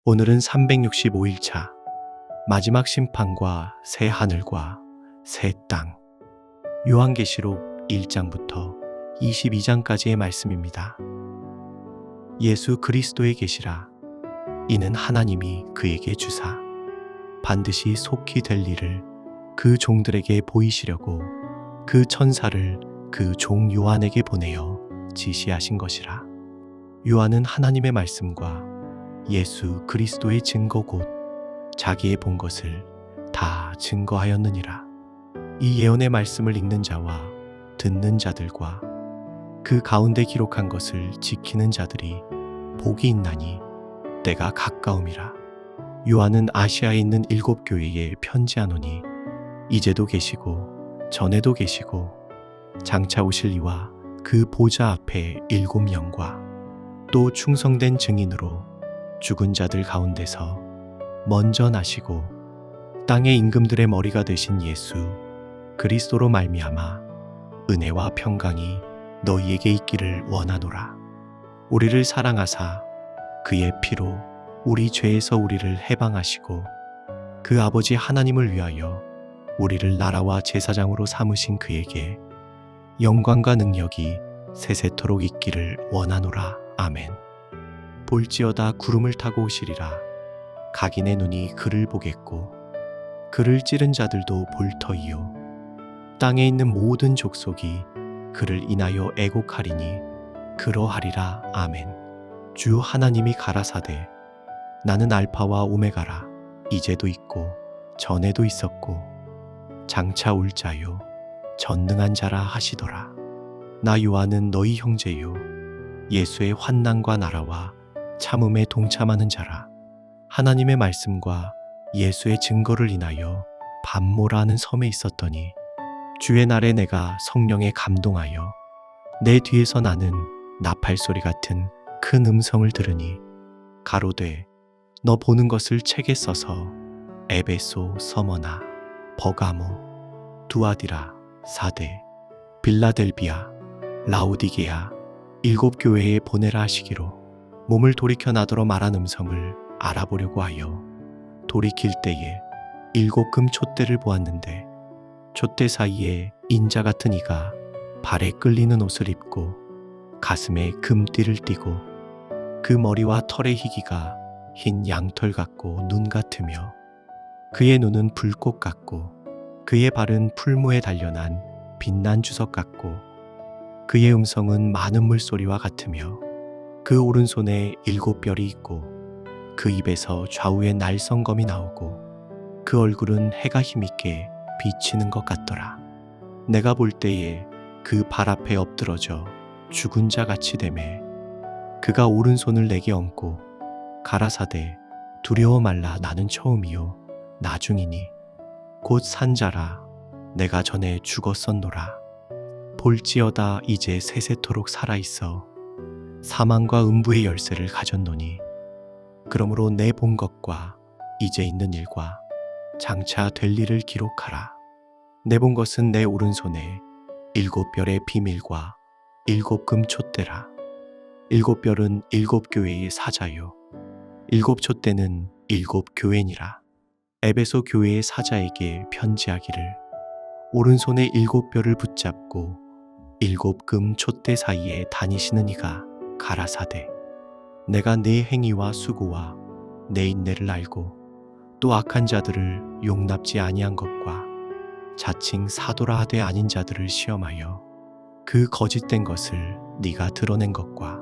오늘은 365일차 마지막 심판과 새 하늘과 새 땅. 요한계시록 1장부터 22장까지의 말씀입니다. 예수 그리스도의 계시라. 이는 하나님이 그에게 주사 반드시 속히 될 일을 그 종들에게 보이시려고 그 천사를 그 종 요한에게 보내어 지시하신 것이라. 요한은 하나님의 말씀과 예수 그리스도의 증거 곧 자기의 본 것을 다 증거하였느니라. 이 예언의 말씀을 읽는 자와 듣는 자들과 그 가운데 기록한 것을 지키는 자들이 복이 있나니 때가 가까움이라. 요한은 아시아에 있는 7교회에 편지하노니 이제도 계시고 전에도 계시고 장차 오실 이와 그 보좌 앞에 7영과 또 충성된 증인으로 죽은 자들 가운데서 먼저 나시고 땅의 임금들의 머리가 되신 예수 그리스도로 말미암아 은혜와 평강이 너희에게 있기를 원하노라. 우리를 사랑하사 그의 피로 우리 죄에서 우리를 해방하시고 그 아버지 하나님을 위하여 우리를 나라와 제사장으로 삼으신 그에게 영광과 능력이 세세토록 있기를 원하노라. 아멘. 볼지어다 구름을 타고 오시리라. 각인의 눈이 그를 보겠고 그를 찌른 자들도 볼 터이요 땅에 있는 모든 족속이 그를 인하여 애곡하리니 그러하리라. 아멘. 주 하나님이 가라사대 나는 알파와 오메가라. 이제도 있고 전에도 있었고 장차 올 자요 전능한 자라 하시더라. 나 요한은 너희 형제요 예수의 환난과 나라와 참음에 동참하는 자라. 하나님의 말씀과 예수의 증거를 인하여 밤모라 하는 섬에 있었더니 주의 날에 내가 성령에 감동하여 내 뒤에서 나는 나팔소리 같은 큰 음성을 들으니 가로되 너 보는 것을 책에 써서 에베소, 서머나, 버가모, 두아디라, 사대, 빌라델비아, 라오디게아 7교회에 보내라 하시기로 몸을 돌이켜 나더러 말한 음성을 알아보려고 하여 돌이킬 때에 7금 촛대를 보았는데 촛대 사이에 인자 같은 이가 발에 끌리는 옷을 입고 가슴에 금띠를 띠고 그 머리와 털의 희기가 흰 양털 같고 눈 같으며 그의 눈은 불꽃 같고 그의 발은 풀무에 단련한 빛난 주석 같고 그의 음성은 많은 물소리와 같으며 그 오른손에 7별이 있고 그 입에서 좌우에 날성검이 나오고 그 얼굴은 해가 힘있게 비치는 것 같더라. 내가 볼 때에 그 발 앞에 엎드러져 죽은 자 같이 되매 그가 오른손을 내게 얹고 가라사대 두려워 말라. 나는 처음이요 나중이니 곧 산자라. 내가 전에 죽었었노라. 볼지어다 이제 세세토록 살아있어 사망과 음부의 열쇠를 가졌노니 그러므로 내 본 것과 이제 있는 일과 장차 될 일을 기록하라. 내 본 것은 내 오른손에 7별의 비밀과 7금 촛대라. 7별은 7교회의 사자요 7촛대는 7교회니라. 에베소 교회의 사자에게 편지하기를 오른손에 7별을 붙잡고 7금 촛대 사이에 다니시는 이가 가라사대 내가 네 행위와 수고와 내 인내를 알고 또 악한 자들을 용납지 아니한 것과 자칭 사도라 하되 아닌 자들을 시험하여 그 거짓된 것을 네가 드러낸 것과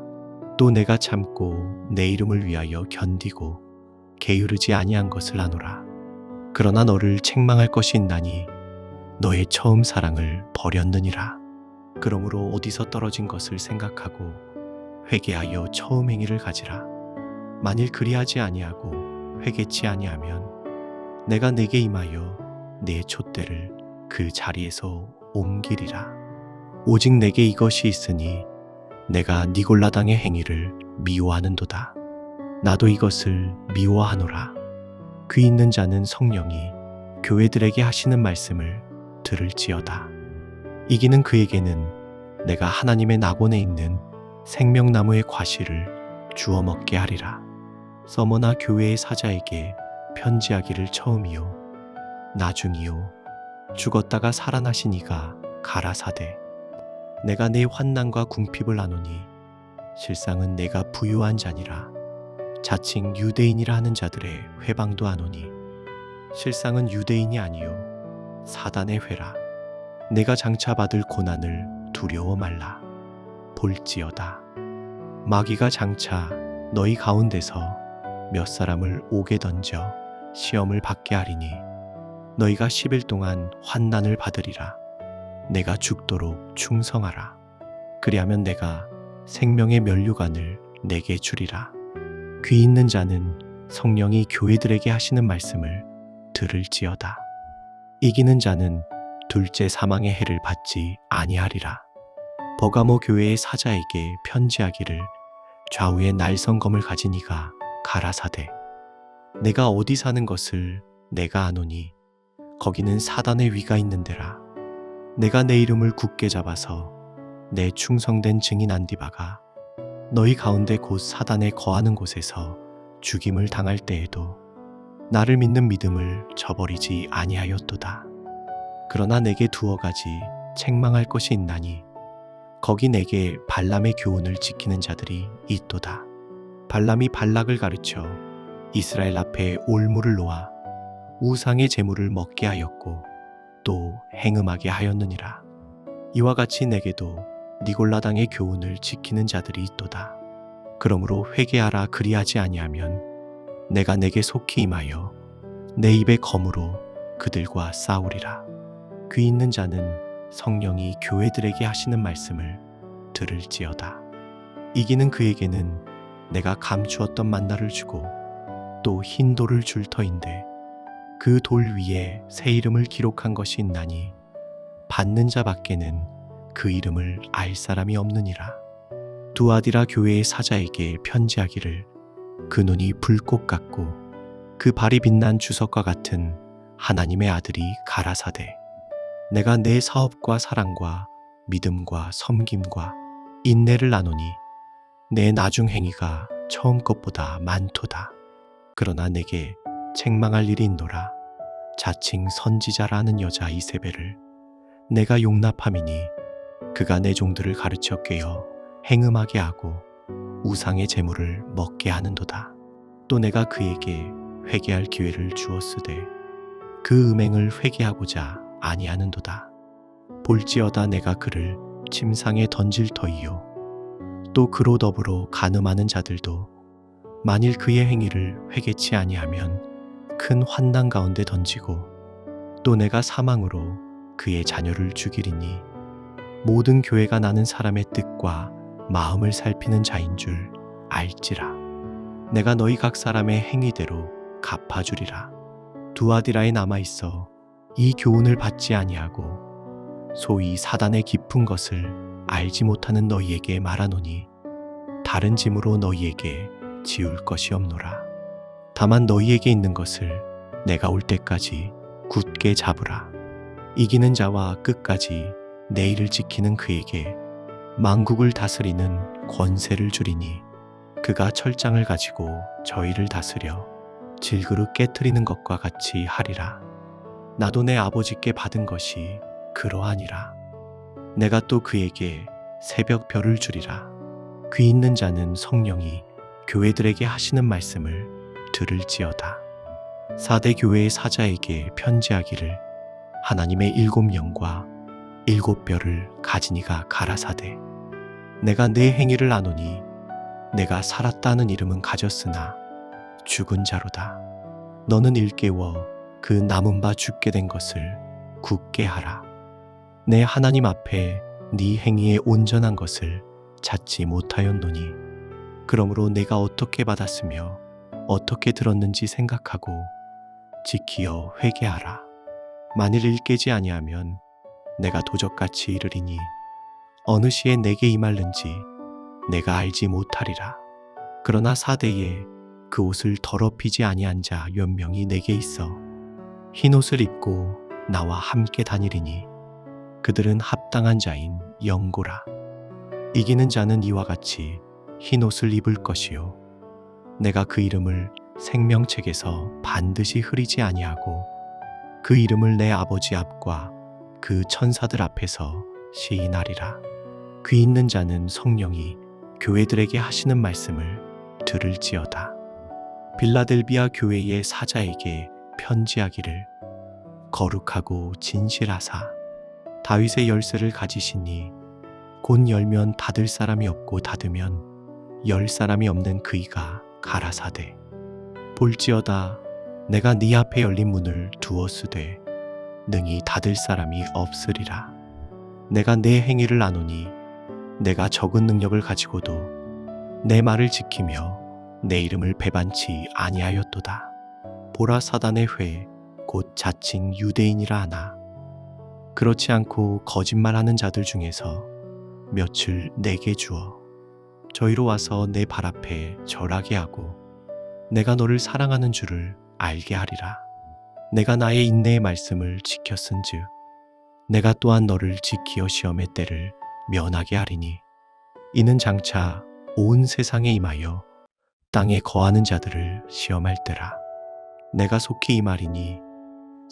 또 내가 참고 내 이름을 위하여 견디고 게으르지 아니한 것을 아노라. 그러나 너를 책망할 것이 있나니 너의 처음 사랑을 버렸느니라. 그러므로 어디서 떨어진 것을 생각하고 회개하여 처음 행위를 가지라. 만일 그리하지 아니하고 회개치 아니하면 내가 네게 임하여 네 촛대를 그 자리에서 옮기리라. 오직 내게 이것이 있으니 내가 니골라당의 행위를 미워하는도다. 나도 이것을 미워하노라. 귀 있는 자는 성령이 교회들에게 하시는 말씀을 들을지어다. 이기는 그에게는 내가 하나님의 낙원에 있는 생명나무의 과실을 주워 먹게 하리라. 서머나 교회의 사자에게 편지하기를 처음이요 나중이요 죽었다가 살아나신 이가 가라사대 내가 내 환난과 궁핍을 아노니 실상은 내가 부유한 자니라 자칭 유대인이라 하는 자들의 회방도 아노니 실상은 유대인이 아니요 사단의 회라 내가 장차 받을 고난을 두려워 말라 볼지어다 마귀가 장차 너희 가운데서 몇 사람을 옥에 던져 시험을 받게 하리니 너희가 10일 동안 환난을 받으리라 내가 죽도록 충성하라 그리하면 내가 생명의 면류관을 내게 주리라 귀 있는 자는 성령이 교회들에게 하시는 말씀을 들을지어다 이기는 자는 둘째 사망의 해를 받지 아니하리라 버가모 교회의 사자에게 편지하기를 좌우에 날성검을 가진 이가 가라사대 내가 어디 사는 것을 내가 아노니 거기는 사단의 위가 있는 데라 내가 내 이름을 굳게 잡아서 내 충성된 증인 안디바가 너희 가운데 곧 사단에 거하는 곳에서 죽임을 당할 때에도 나를 믿는 믿음을 저버리지 아니하였도다. 그러나 내게 두어 가지 책망할 것이 있나니 거기 내게 발람의 교훈을 지키는 자들이 있도다. 발람이 발락을 가르쳐 이스라엘 앞에 올무를 놓아 우상의 제물을 먹게 하였고 또 행음하게 하였느니라. 이와 같이 내게도 니골라당의 교훈을 지키는 자들이 있도다. 그러므로 회개하라 그리하지 아니하면 내가 내게 속히 임하여 내 입의 검으로 그들과 싸우리라. 귀 있는 자는 성령이 교회들에게 하시는 말씀을 들을지어다. 이기는 그에게는 내가 감추었던 만나를 주고 또 흰 돌을 줄 터인데 그 돌 위에 새 이름을 기록한 것이 있나니 받는 자 밖에는 그 이름을 알 사람이 없느니라. 두아디라 교회의 사자에게 편지하기를 그 눈이 불꽃 같고 그 발이 빛난 주석과 같은 하나님의 아들이 가라사대 내가 내 사업과 사랑과 믿음과 섬김과 인내를 나누니 내 나중 행위가 처음 것보다 많도다. 그러나 내게 책망할 일이 있노라. 자칭 선지자라는 여자 이세벨을 내가 용납함이니 그가 내 종들을 가르쳐 꿰어 행음하게 하고 우상의 제물을 먹게 하는도다. 또 내가 그에게 회개할 기회를 주었으되 그 음행을 회개하고자 아니하는도다. 볼지어다 내가 그를 침상에 던질 터이요 또 그로 더불어 간음하는 자들도 만일 그의 행위를 회개치 아니하면 큰 환난 가운데 던지고 또 내가 사망으로 그의 자녀를 죽이리니 모든 교회가 나는 사람의 뜻과 마음을 살피는 자인 줄 알지라. 내가 너희 각 사람의 행위대로 갚아주리라. 두아디라에 남아있어 이 교훈을 받지 아니하고 소위 사단의 깊은 것을 알지 못하는 너희에게 말하노니 다른 짐으로 너희에게 지울 것이 없노라. 다만 너희에게 있는 것을 내가 올 때까지 굳게 잡으라. 이기는 자와 끝까지 내 일을 지키는 그에게 만국을 다스리는 권세를 주리니 그가 철장을 가지고 저희를 다스려 질그릇 깨트리는 것과 같이 하리라. 나도 내 아버지께 받은 것이 그러하니라. 내가 또 그에게 새벽 별을 주리라. 귀 있는 자는 성령이 교회들에게 하시는 말씀을 들을지어다. 4대 교회의 사자에게 편지하기를 하나님의 7영과 7별을 가진 이가 가라사대 내가 내 행위를 아노니 내가 살았다는 이름은 가졌으나 죽은 자로다. 너는 일깨워 그 남은 바 죽게 된 것을 굳게 하라. 내 하나님 앞에 네 행위에 온전한 것을 찾지 못하였노니 그러므로 내가 어떻게 받았으며 어떻게 들었는지 생각하고 지키어 회개하라. 만일 일깨지 아니하면 내가 도적같이 이르리니 어느 시에 내게 임할는지 내가 알지 못하리라. 그러나 사대에 그 옷을 더럽히지 아니한 자 몇 명이 내게 있어 흰 옷을 입고 나와 함께 다니리니 그들은 합당한 자인 영고라. 이기는 자는 이와 같이 흰 옷을 입을 것이요 내가 그 이름을 생명책에서 반드시 흐리지 아니하고 그 이름을 내 아버지 앞과 그 천사들 앞에서 시인하리라. 귀 있는 자는 성령이 교회들에게 하시는 말씀을 들을지어다. 빌라델비아 교회의 사자에게 편지하기를 거룩하고 진실하사 다윗의 열쇠를 가지시니 곧 열면 닫을 사람이 없고 닫으면 열 사람이 없는 그이가 가라사대 볼지어다 내가 네 앞에 열린 문을 두었으되 능히 닫을 사람이 없으리라. 내가 내 행위를 아노니 내가 적은 능력을 가지고도 내 말을 지키며 내 이름을 배반치 아니하였도다. 보라 사단의 회 곧 자칭 유대인이라 하나 그렇지 않고 거짓말하는 자들 중에서 며칠 내게 주어 저희로 와서 내 발 앞에 절하게 하고 내가 너를 사랑하는 줄을 알게 하리라. 내가 나의 인내의 말씀을 지켰은즉 내가 또한 너를 지키어 시험의 때를 면하게 하리니 이는 장차 온 세상에 임하여 땅에 거하는 자들을 시험할 때라. 내가 속히 임하리니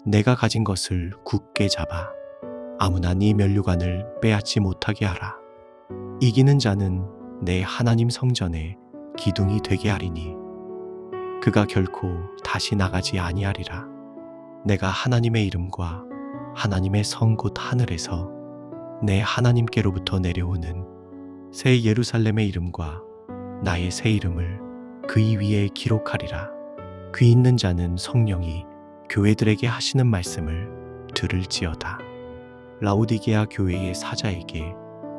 내가 가진 것을 굳게 잡아 아무나 네 면류관을 빼앗지 못하게 하라. 이기는 자는 내 하나님 성전에 기둥이 되게 하리니 그가 결코 다시 나가지 아니하리라. 내가 하나님의 이름과 하나님의 성 곧 하늘에서 내 하나님께로부터 내려오는 새 예루살렘의 이름과 나의 새 이름을 그이 위에 기록하리라. 귀 있는 자는 성령이 교회들에게 하시는 말씀을 들을지어다. 라오디게아 교회의 사자에게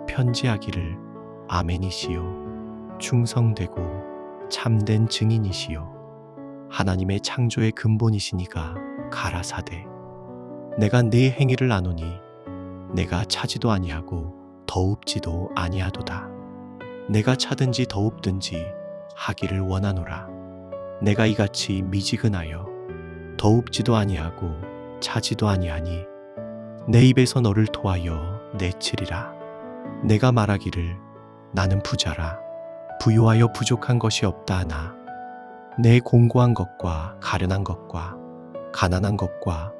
편지하기를 아멘이시요 충성되고 참된 증인이시요 하나님의 창조의 근본이시니가 가라사대 내가 네 행위를 아노니 내가 차지도 아니하고 더웁지도 아니하도다. 내가 차든지 더웁든지 하기를 원하노라. 내가 이같이 미지근하여 더웁지도 아니하고 차지도 아니하니 내 입에서 너를 토하여 내치리라. 내가 말하기를 나는 부자라 부유하여 부족한 것이 없다 하나 내 공고한 것과 가련한 것과 가난한 것과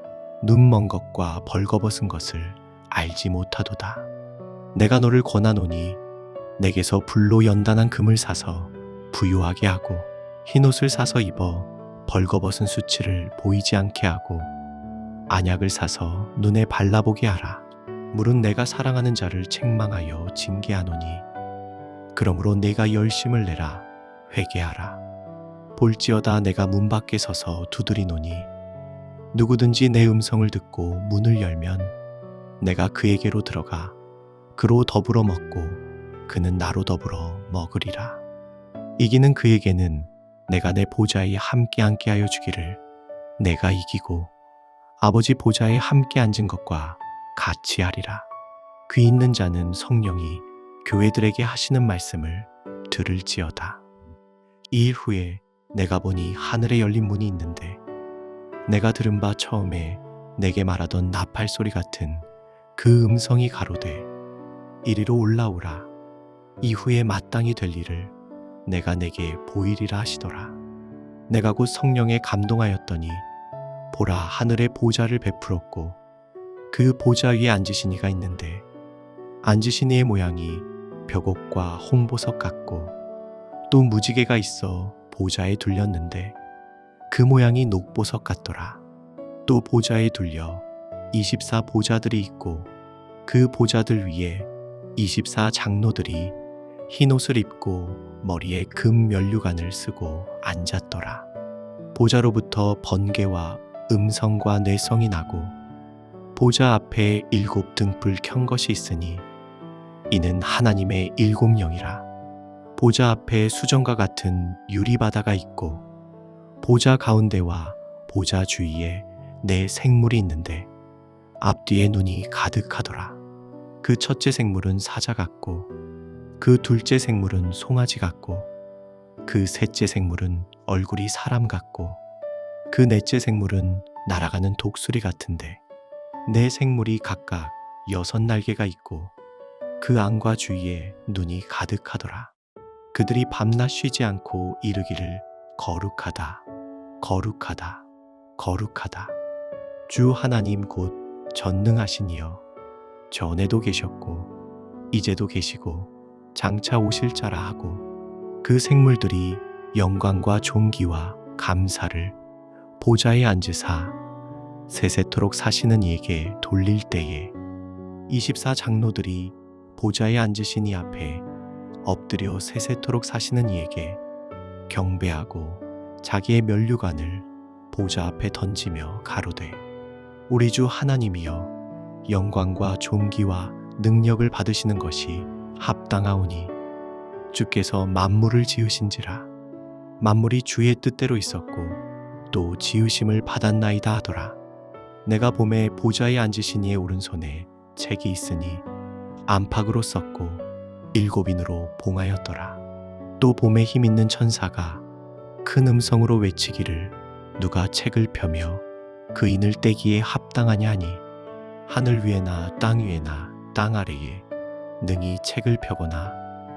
눈먼 것과 벌거벗은 것을 알지 못하도다. 내가 너를 권하노니 내게서 불로 연단한 금을 사서 부유하게 하고 흰옷을 사서 입어 벌거벗은 수치를 보이지 않게 하고 안약을 사서 눈에 발라보게 하라. 물은 내가 사랑하는 자를 책망하여 징계하노니 그러므로 내가 열심을 내라 회개하라. 볼지어다 내가 문 밖에 서서 두드리노니 누구든지 내 음성을 듣고 문을 열면 내가 그에게로 들어가 그로 더불어 먹고 그는 나로 더불어 먹으리라. 이기는 그에게는 내가 내 보좌에 함께 앉게 하여 주기를 내가 이기고 아버지 보좌에 함께 앉은 것과 같이 하리라. 귀 있는 자는 성령이 교회들에게 하시는 말씀을 들을지어다. 이 일 후에 내가 보니 하늘에 열린 문이 있는데 내가 들은 바 처음에 내게 말하던 나팔 소리 같은 그 음성이 가로되 이리로 올라오라. 이후에 마땅히 될 일을 내가 내게 보이리라 하시더라. 내가 곧 성령에 감동하였더니 보라 하늘에 보좌를 베풀었고 그 보좌 위에 앉으신 이가 있는데 앉으신 이의 모양이 벽옥과 홍보석 같고 또 무지개가 있어 보좌에 둘렸는데 그 모양이 녹보석 같더라. 또 보좌에 둘려 24 보좌들이 있고 그 보좌들 위에 24 장로들이 흰옷을 입고 머리에 금 면류관을 쓰고 앉았더라. 보좌로부터 번개와 음성과 뇌성이 나고 보좌 앞에 7 등불 켠 것이 있으니 이는 하나님의 7 영이라. 보좌 앞에 수정과 같은 유리바다가 있고 보좌 가운데와 보좌 주위에 4 생물이 있는데 앞뒤에 눈이 가득하더라. 그 첫째 생물은 사자 같고 그 둘째 생물은 송아지 같고 그 셋째 생물은 얼굴이 사람 같고 그 넷째 생물은 날아가는 독수리 같은데 4 생물이 각각 6 날개가 있고 그 안과 주위에 눈이 가득하더라. 그들이 밤낮 쉬지 않고 이르기를 거룩하다, 거룩하다, 거룩하다. 주 하나님 곧 전능하신 이여, 전에도 계셨고 이제도 계시고 장차 오실 자라 하고 그 생물들이 영광과 존귀와 감사를 보좌에 앉으사 세세토록 사시는 이에게 돌릴 때에 24 장로들이 보좌에 앉으신 이 앞에 엎드려 세세토록 사시는 이에게 경배하고 자기의 면류관을 보좌 앞에 던지며 가로되 우리 주 하나님이여, 영광과 존귀와 능력을 받으시는 것이 합당하오니 주께서 만물을 지으신지라. 만물이 주의 뜻대로 있었고 또 지으심을 받았나이다 하더라. 내가 봄에 보좌에 앉으신 이의 오른손에 책이 있으니 안팎으로 썼고 7인으로 봉하였더라. 또 봄에 힘있는 천사가 큰 음성으로 외치기를 누가 책을 펴며 그 인을 떼기에 합당하냐 하니 하늘 위에나 땅 위에나 땅 아래에 능히 책을 펴거나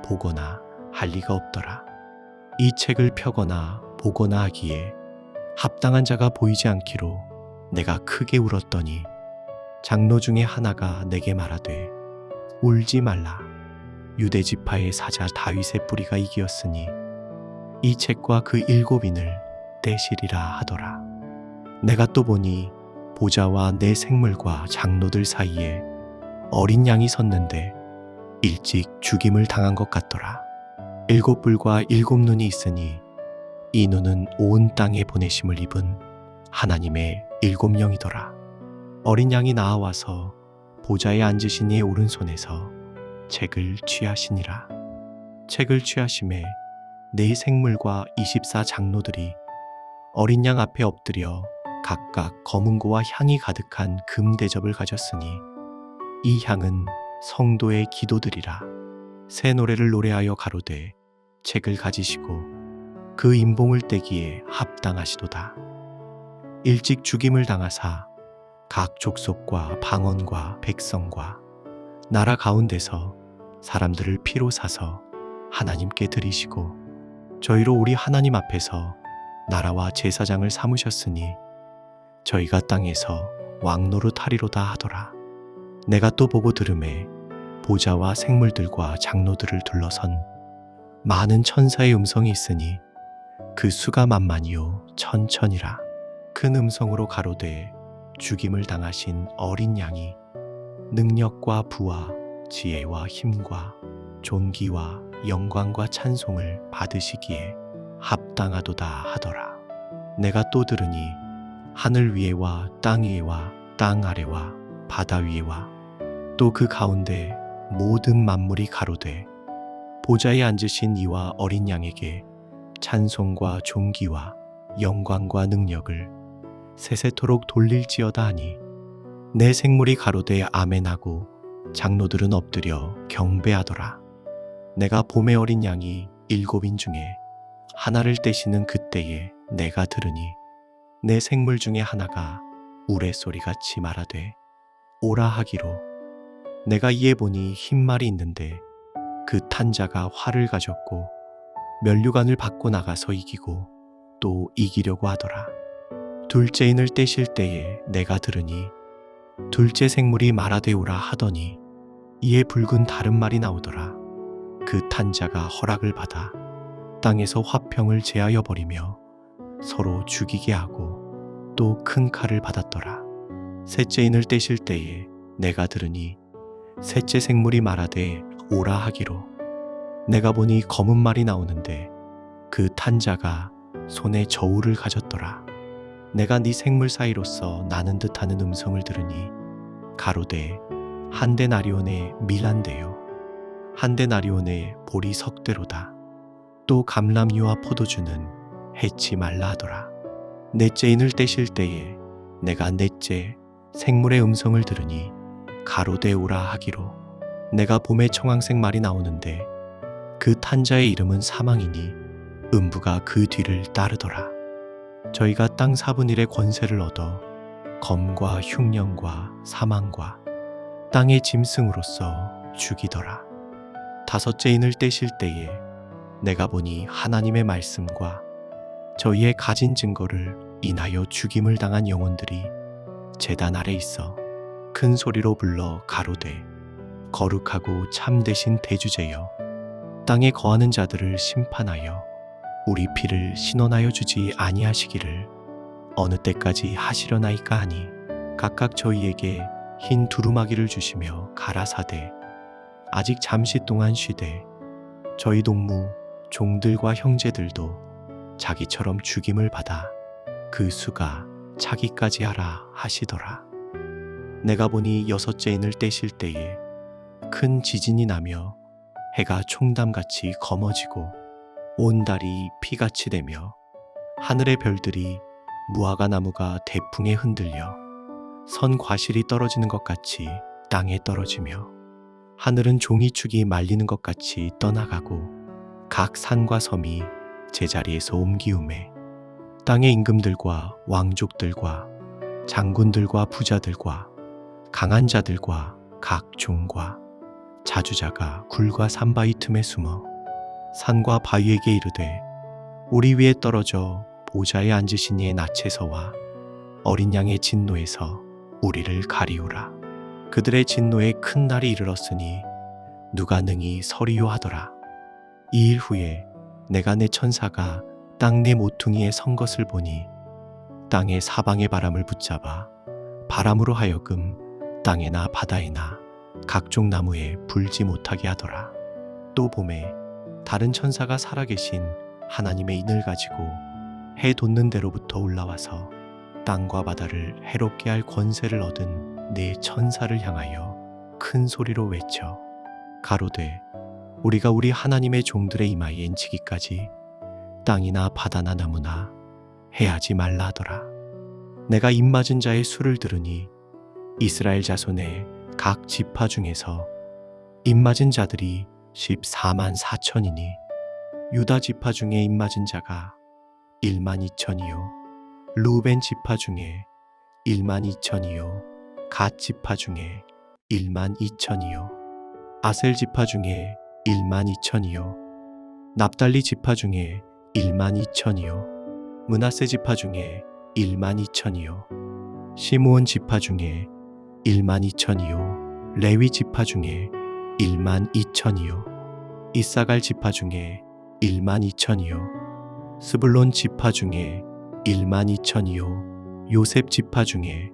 보거나 할 리가 없더라. 이 책을 펴거나 보거나 하기에 합당한 자가 보이지 않기로 내가 크게 울었더니 장로 중에 하나가 내게 말하되 울지 말라. 유대 지파의 사자 다윗의 뿌리가 이기었으니 이 책과 그 7인을 떼시리라 하더라. 내가 또 보니 보좌와 내 생물과 장로들 사이에 어린 양이 섰는데 일찍 죽임을 당한 것 같더라. 7뿔과 7눈이 있으니 이 눈은 온 땅에 보내심을 입은 하나님의 7영이더라. 어린 양이 나아와서 보좌에 앉으신 이의 오른손에서 책을 취하시니라. 책을 취하심에 네 생물과 24 장로들이 어린 양 앞에 엎드려 각각 검은고와 향이 가득한 금 대접을 가졌으니 이 향은 성도의 기도들이라. 새 노래를 노래하여 가로되 책을 가지시고 그 임봉을 떼기에 합당하시도다. 일찍 죽임을 당하사 각 족속과 방언과 백성과 나라 가운데서 사람들을 피로 사서 하나님께 드리시고 저희로 우리 하나님 앞에서 나라와 제사장을 삼으셨으니 저희가 땅에서 왕노릇하리로다 하더라. 내가 또 보고 들음에 보좌와 생물들과 장로들을 둘러선 많은 천사의 음성이 있으니 그 수가 만만이요 천천이라. 큰 음성으로 가로되 죽임을 당하신 어린 양이 능력과 부와 지혜와 힘과 존귀와 영광과 찬송을 받으시기에 합당하도다 하더라. 내가 또 들으니 하늘 위에와 땅 위에와 땅 아래와 바다 위에와 또 그 가운데 모든 만물이 가로되 보좌에 앉으신 이와 어린 양에게 찬송과 존귀와 영광과 능력을 세세토록 돌릴지어다 하니 내 생물이 가로되 아멘하고 장로들은 엎드려 경배하더라. 내가 봄의 어린 양이 7인 중에 하나를 떼시는 그때에 내가 들으니 내 생물 중에 하나가 우레소리같이 말하되 오라 하기로 내가 이에 보니 흰 말이 있는데 그 탄 자가 활을 가졌고 면류관을 받고 나가서 이기고 또 이기려고 하더라. 둘째 인을 떼실 때에 내가 들으니 둘째 생물이 말하되 오라 하더니 이에 붉은 다른 말이 나오더라. 그 탄 자가 허락을 받아 땅에서 화평을 제하여 버리며 서로 죽이게 하고 또 큰 칼을 받았더라. 셋째 인을 떼실 때에 내가 들으니 셋째 생물이 말하되 오라 하기로 내가 보니 검은 말이 나오는데 그 탄 자가 손에 저울을 가졌더라. 내가 네 생물 사이로서 나는 듯하는 음성을 들으니 가로되 한 데나리온의 밀한데요 한 데나리온의 보리 석대로다. 또 감람유와 포도주는 해치 말라 하더라. 넷째 인을 떼실 때에 내가 넷째 생물의 음성을 들으니 가로되 오라 하기로 내가 봄에 청황색 말이 나오는데 그 탄자의 이름은 사망이니 음부가 그 뒤를 따르더라. 저희가 땅 4분의 1의 권세를 얻어 검과 흉령과 사망과 땅의 짐승으로서 죽이더라. 다섯째 인을 떼실 때에 내가 보니 하나님의 말씀과 저희의 가진 증거를 인하여 죽임을 당한 영혼들이 제단 아래 있어 큰 소리로 불러 가로되 거룩하고 참되신 대주제여 땅에 거하는 자들을 심판하여 우리 피를 신원하여 주지 아니하시기를 어느 때까지 하시려나이까 하니 각각 저희에게 흰 두루마기를 주시며 가라사대 아직 잠시 동안 쉬되 저희 동무 종들과 형제들도 자기처럼 죽임을 받아 그 수가 차기까지 하라 하시더라. 내가 보니 여섯째 인을 떼실 때에 큰 지진이 나며 해가 총담같이 검어지고 온 달이 피같이 되며 하늘의 별들이 무화과 나무가 대풍에 흔들려 선 과실이 떨어지는 것 같이 땅에 떨어지며 하늘은 종이축이 말리는 것 같이 떠나가고 각 산과 섬이 제자리에서 옮기우매 땅의 임금들과 왕족들과 장군들과 부자들과 강한 자들과 각 종과 자주자가 굴과 산바위 틈에 숨어 산과 바위에게 이르되 우리 위에 떨어져 보좌에 앉으신 이의 낯에서와 어린 양의 진노에서 우리를 가리우라. 그들의 진노에 큰 날이 이르렀으니 누가 능히 서리요 하더라. 2일 후에 내가 내 천사가 땅 내 모퉁이에 선 것을 보니 땅의 사방의 바람을 붙잡아 바람으로 하여금 땅에나 바다에나 각종 나무에 불지 못하게 하더라. 또 봄에 다른 천사가 살아계신 하나님의 인을 가지고 해 돋는 데로부터 올라와서 땅과 바다를 해롭게 할 권세를 얻은 네 천사를 향하여 큰 소리로 외쳐 가로되 우리가 우리 하나님의 종들의 이마에 엔치기까지 땅이나 바다나 나무나 해하지 말라 하더라. 내가 입맞은 자의 수를 들으니 이스라엘 자손의 각 지파 중에서 입맞은 자들이 14만 4천이니 유다 지파 중에 입맞은 자가 1만 2천이요 루벤 지파 중에 1만 2천이요 갓 지파 중에 1만 2천이요 아셀 지파 중에 1만 2천이요 납달리 지파 중에 1만 2천이요 므낫세 지파 중에 1만 2천이요 시므온 지파 중에 1만 2천이요 레위 지파 중에 1만 2천이요 이사갈 지파 중에 1만 2천이요 스불론 지파 중에 1만 2천이요 요셉 지파 중에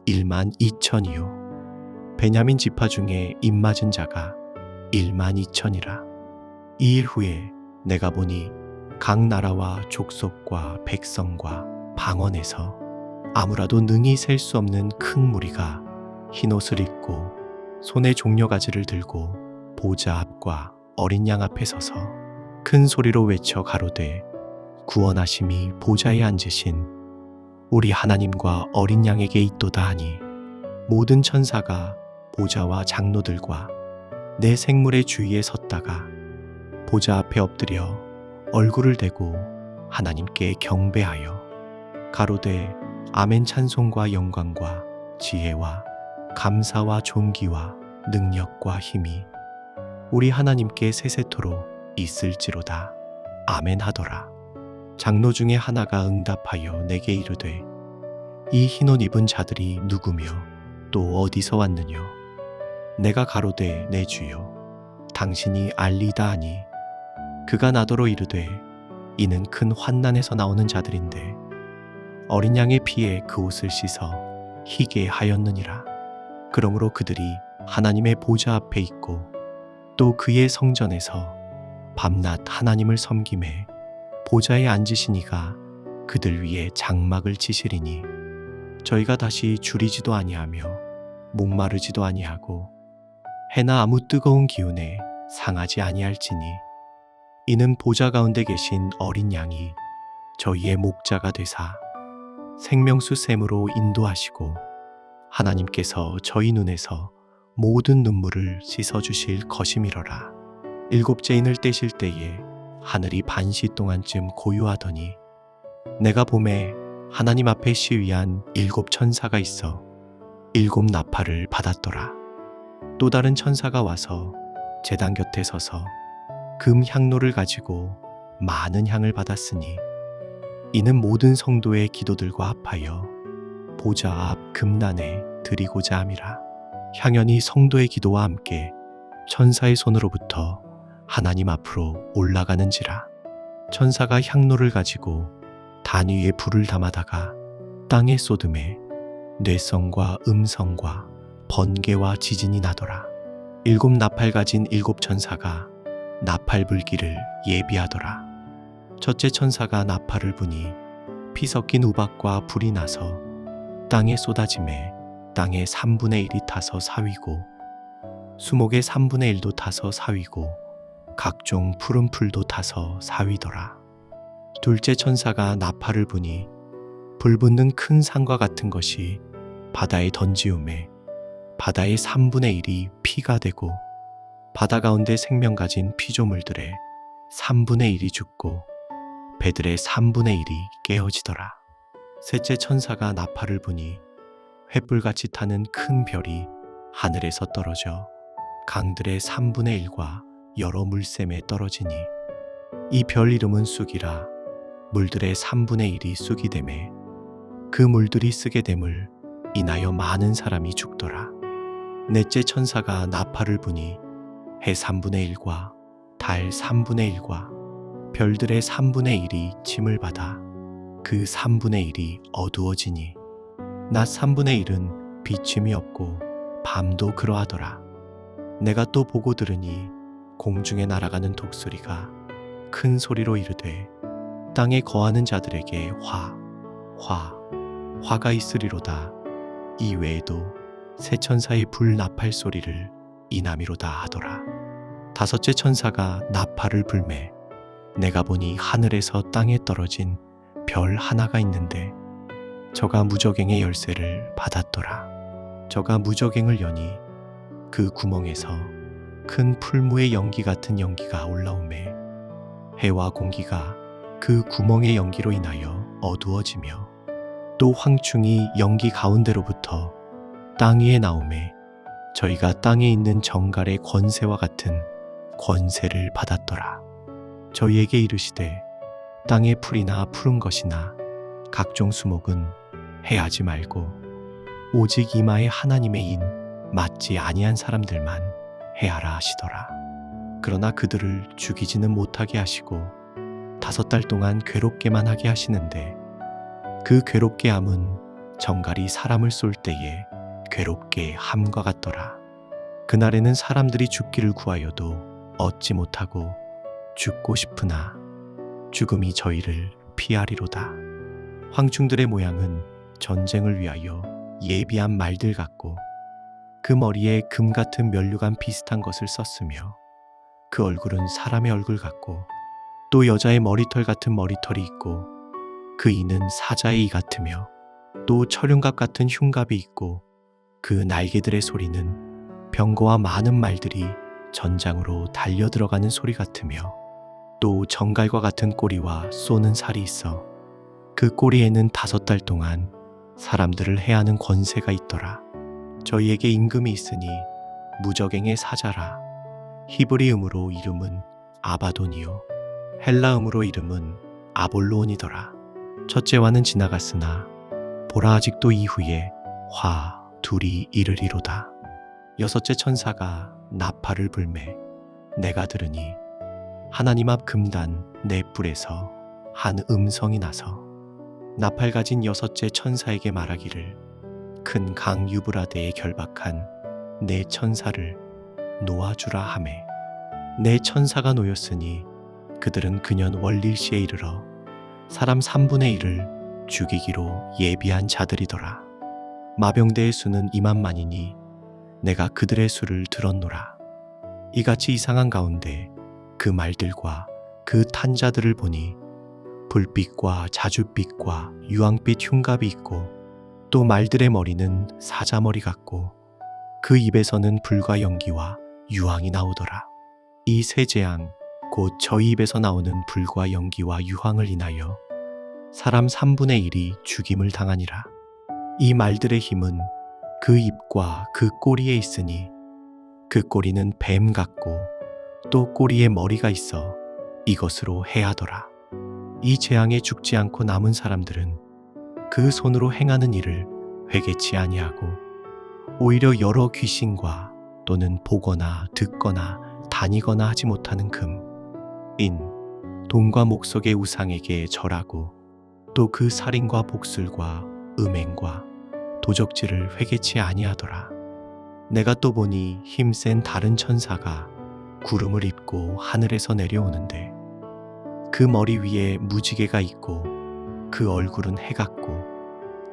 1만 2천이요 베냐민 지파 중에 입맞은 자가 1만 2천이라. 2일 후에 내가 보니 각 나라와 족속과 백성과 방언에서 아무라도 능히 셀 수 없는 큰 무리가 흰옷을 입고 손에 종려가지를 들고 보좌 앞과 어린 양 앞에 서서 큰 소리로 외쳐 가로되 구원하심이 보좌에 앉으신 우리 하나님과 어린 양에게 있도다 하니 모든 천사가 보좌와 장로들과 내 생물의 주위에 섰다가 보좌 앞에 엎드려 얼굴을 대고 하나님께 경배하여 가로되 아멘 찬송과 영광과 지혜와 감사와 존귀와 능력과 힘이 우리 하나님께 세세토록 있을지로다. 아멘 하더라. 장로 중에 하나가 응답하여 내게 이르되 이 흰옷 입은 자들이 누구며 또 어디서 왔느뇨? 내가 가로되 내 주여 당신이 알리다 하니 그가 나더러 이르되 이는 큰 환난에서 나오는 자들인데 어린 양의 피에 그 옷을 씻어 희게 하였느니라. 그러므로 그들이 하나님의 보좌 앞에 있고 또 그의 성전에서 밤낮 하나님을 섬김에 보좌에 앉으시니가 그들 위에 장막을 치시리니 저희가 다시 줄이지도 아니하며 목마르지도 아니하고 해나 아무 뜨거운 기운에 상하지 아니할지니 이는 보좌 가운데 계신 어린 양이 저희의 목자가 되사 생명수 샘으로 인도하시고 하나님께서 저희 눈에서 모든 눈물을 씻어주실 것이미러라. 일곱째 인을 떼실 때에 하늘이 반시 동안쯤 고요하더니 내가 봄에 하나님 앞에 시위한 7 천사가 있어 7 나팔을 받았더라. 또 다른 천사가 와서 제단 곁에 서서 금 향로를 가지고 많은 향을 받았으니 이는 모든 성도의 기도들과 합하여 보좌 앞 금단에 드리고자 함이라. 향연이 성도의 기도와 함께 천사의 손으로부터 하나님 앞으로 올라가는지라. 천사가 향로를 가지고 단 위에 불을 담아다가 땅에 쏟음에 뇌성과 음성과 번개와 지진이 나더라. 7 나팔 가진 7 천사가 나팔 불기를 예비하더라. 첫째 천사가 나팔을 부니 피 섞인 우박과 불이 나서 땅에 쏟아짐에 땅의 3분의 1이 타서 사위고 수목의 3분의 1도 타서 사위고 각종 푸른 풀도 타서 사위더라. 둘째 천사가 나팔을 부니 불 붙는 큰 산과 같은 것이 바다에 던지움에 바다의 3분의 1이 피가 되고 바다 가운데 생명 가진 피조물들의 3분의 1이 죽고 배들의 3분의 1이 깨어지더라. 셋째 천사가 나팔을 부니 횃불같이 타는 큰 별이 하늘에서 떨어져 강들의 3분의 1과 여러 물샘에 떨어지니 이 별 이름은 쑥이라. 물들의 3분의 1이 쑥이 되매 그 물들이 쓰게 됨을 인하여 많은 사람이 죽더라. 넷째 천사가 나팔을 부니 해 3분의 1과 달 3분의 1과 별들의 3분의 1이 침을 받아 그 3분의 1이 어두워지니 낮 3분의 1은 비침이 없고 밤도 그러하더라. 내가 또 보고 들으니 공중에 날아가는 독수리가 큰 소리로 이르되 땅에 거하는 자들에게 화가 있으리로다. 이 외에도 세 천사의 불 나팔 소리를 이남이로다 하더라. 다섯째 천사가 나팔을 불매 내가 보니 하늘에서 땅에 떨어진 별 하나가 있는데 저가 무저갱의 열쇠를 받았더라. 저가 무저갱을 여니 그 구멍에서 큰 풀무의 연기 같은 연기가 올라오매 해와 공기가 그 구멍의 연기로 인하여 어두워지며 또 황충이 연기 가운데로부터 땅 위에 나오매 저희가 땅에 있는 정갈의 권세와 같은 권세를 받았더라. 저희에게 이르시되 땅의 풀이나 푸른 것이나 각종 수목은 해하지 말고 오직 이마에 하나님의 인 맞지 아니한 사람들만 해하라 하시더라. 그러나 그들을 죽이지는 못하게 하시고 5달 동안 괴롭게만 하게 하시는데 그 괴롭게 함은 정갈이 사람을 쏠 때에 괴롭게 함과 같더라. 그날에는 사람들이 죽기를 구하여도 얻지 못하고 죽고 싶으나 죽음이 저희를 피하리로다. 황충들의 모양은 전쟁을 위하여 예비한 말들 같고 그 머리에 금 같은 면류관 비슷한 것을 썼으며 그 얼굴은 사람의 얼굴 같고 또 여자의 머리털 같은 머리털이 있고 그 이는 사자의 이 같으며 또 철흉갑 같은 흉갑이 있고 그 날개들의 소리는 병거와 많은 말들이 전장으로 달려 들어가는 소리 같으며 또 정갈과 같은 꼬리와 쏘는 살이 있어 그 꼬리에는 5달 동안 사람들을 해하는 권세가 있더라. 저희에게 임금이 있으니 무저갱의 사자라. 히브리음으로 이름은 아바돈이요 헬라음으로 이름은 아볼로온이더라. 첫째와는 지나갔으나 보라 아직도 이후에 둘이 이르리로다. 여섯째 천사가 나팔을 불매 내가 들으니 하나님 앞 금단 네 뿔에서 한 음성이 나서 나팔 가진 여섯째 천사에게 말하기를 큰 강 유브라데에 결박한 네 천사를 놓아주라 하매 네 천사가 놓였으니 그들은 그년 월일시에 이르러 사람 3분의 1을 죽이기로 예비한 자들이더라. 마병대의 수는 2만만이니 내가 그들의 수를 들었노라. 이같이 이상한 가운데 그 말들과 그 탄자들을 보니 불빛과 자줏빛과 유황빛 흉갑이 있고 또 말들의 머리는 사자머리 같고 그 입에서는 불과 연기와 유황이 나오더라. 이 세 재앙 곧 저희 입에서 나오는 불과 연기와 유황을 인하여 사람 3분의 1이 죽임을 당하니라. 이 말들의 힘은 그 입과 그 꼬리에 있으니 그 꼬리는 뱀 같고 또 꼬리에 머리가 있어 이것으로 해하더라. 이 재앙에 죽지 않고 남은 사람들은 그 손으로 행하는 일을 회개치 아니하고 오히려 여러 귀신과 또는 보거나 듣거나 다니거나 하지 못하는 금, 인, 돈과 목석의 우상에게 절하고 또 그 살인과 복술과 음행과 도적질을 회개치 아니하더라. 내가 또 보니 힘센 다른 천사가 구름을 입고 하늘에서 내려오는데 그 머리 위에 무지개가 있고 그 얼굴은 해 같고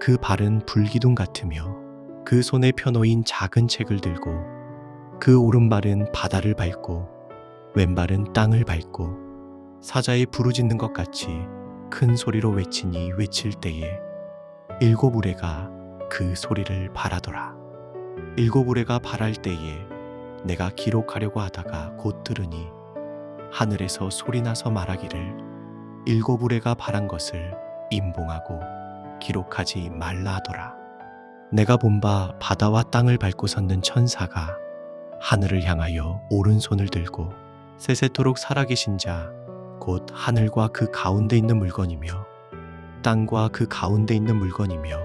그 발은 불기둥 같으며 그 손에 펴놓인 작은 책을 들고 그 오른발은 바다를 밟고 왼발은 땅을 밟고 사자의 부르짖는 것 같이 큰 소리로 외치니 외칠 때에 일곱 우레가 그 소리를 발하더라. 일곱 우레가 발할 때에 내가 기록하려고 하다가 곧 들으니 하늘에서 소리나서 말하기를 일곱 우레가 발한 것을 임봉하고 기록하지 말라 하더라. 내가 본 바 바다와 땅을 밟고 섰는 천사가 하늘을 향하여 오른손을 들고 세세토록 살아계신 자 곧 하늘과 그 가운데 있는 물건이며 땅과 그 가운데 있는 물건이며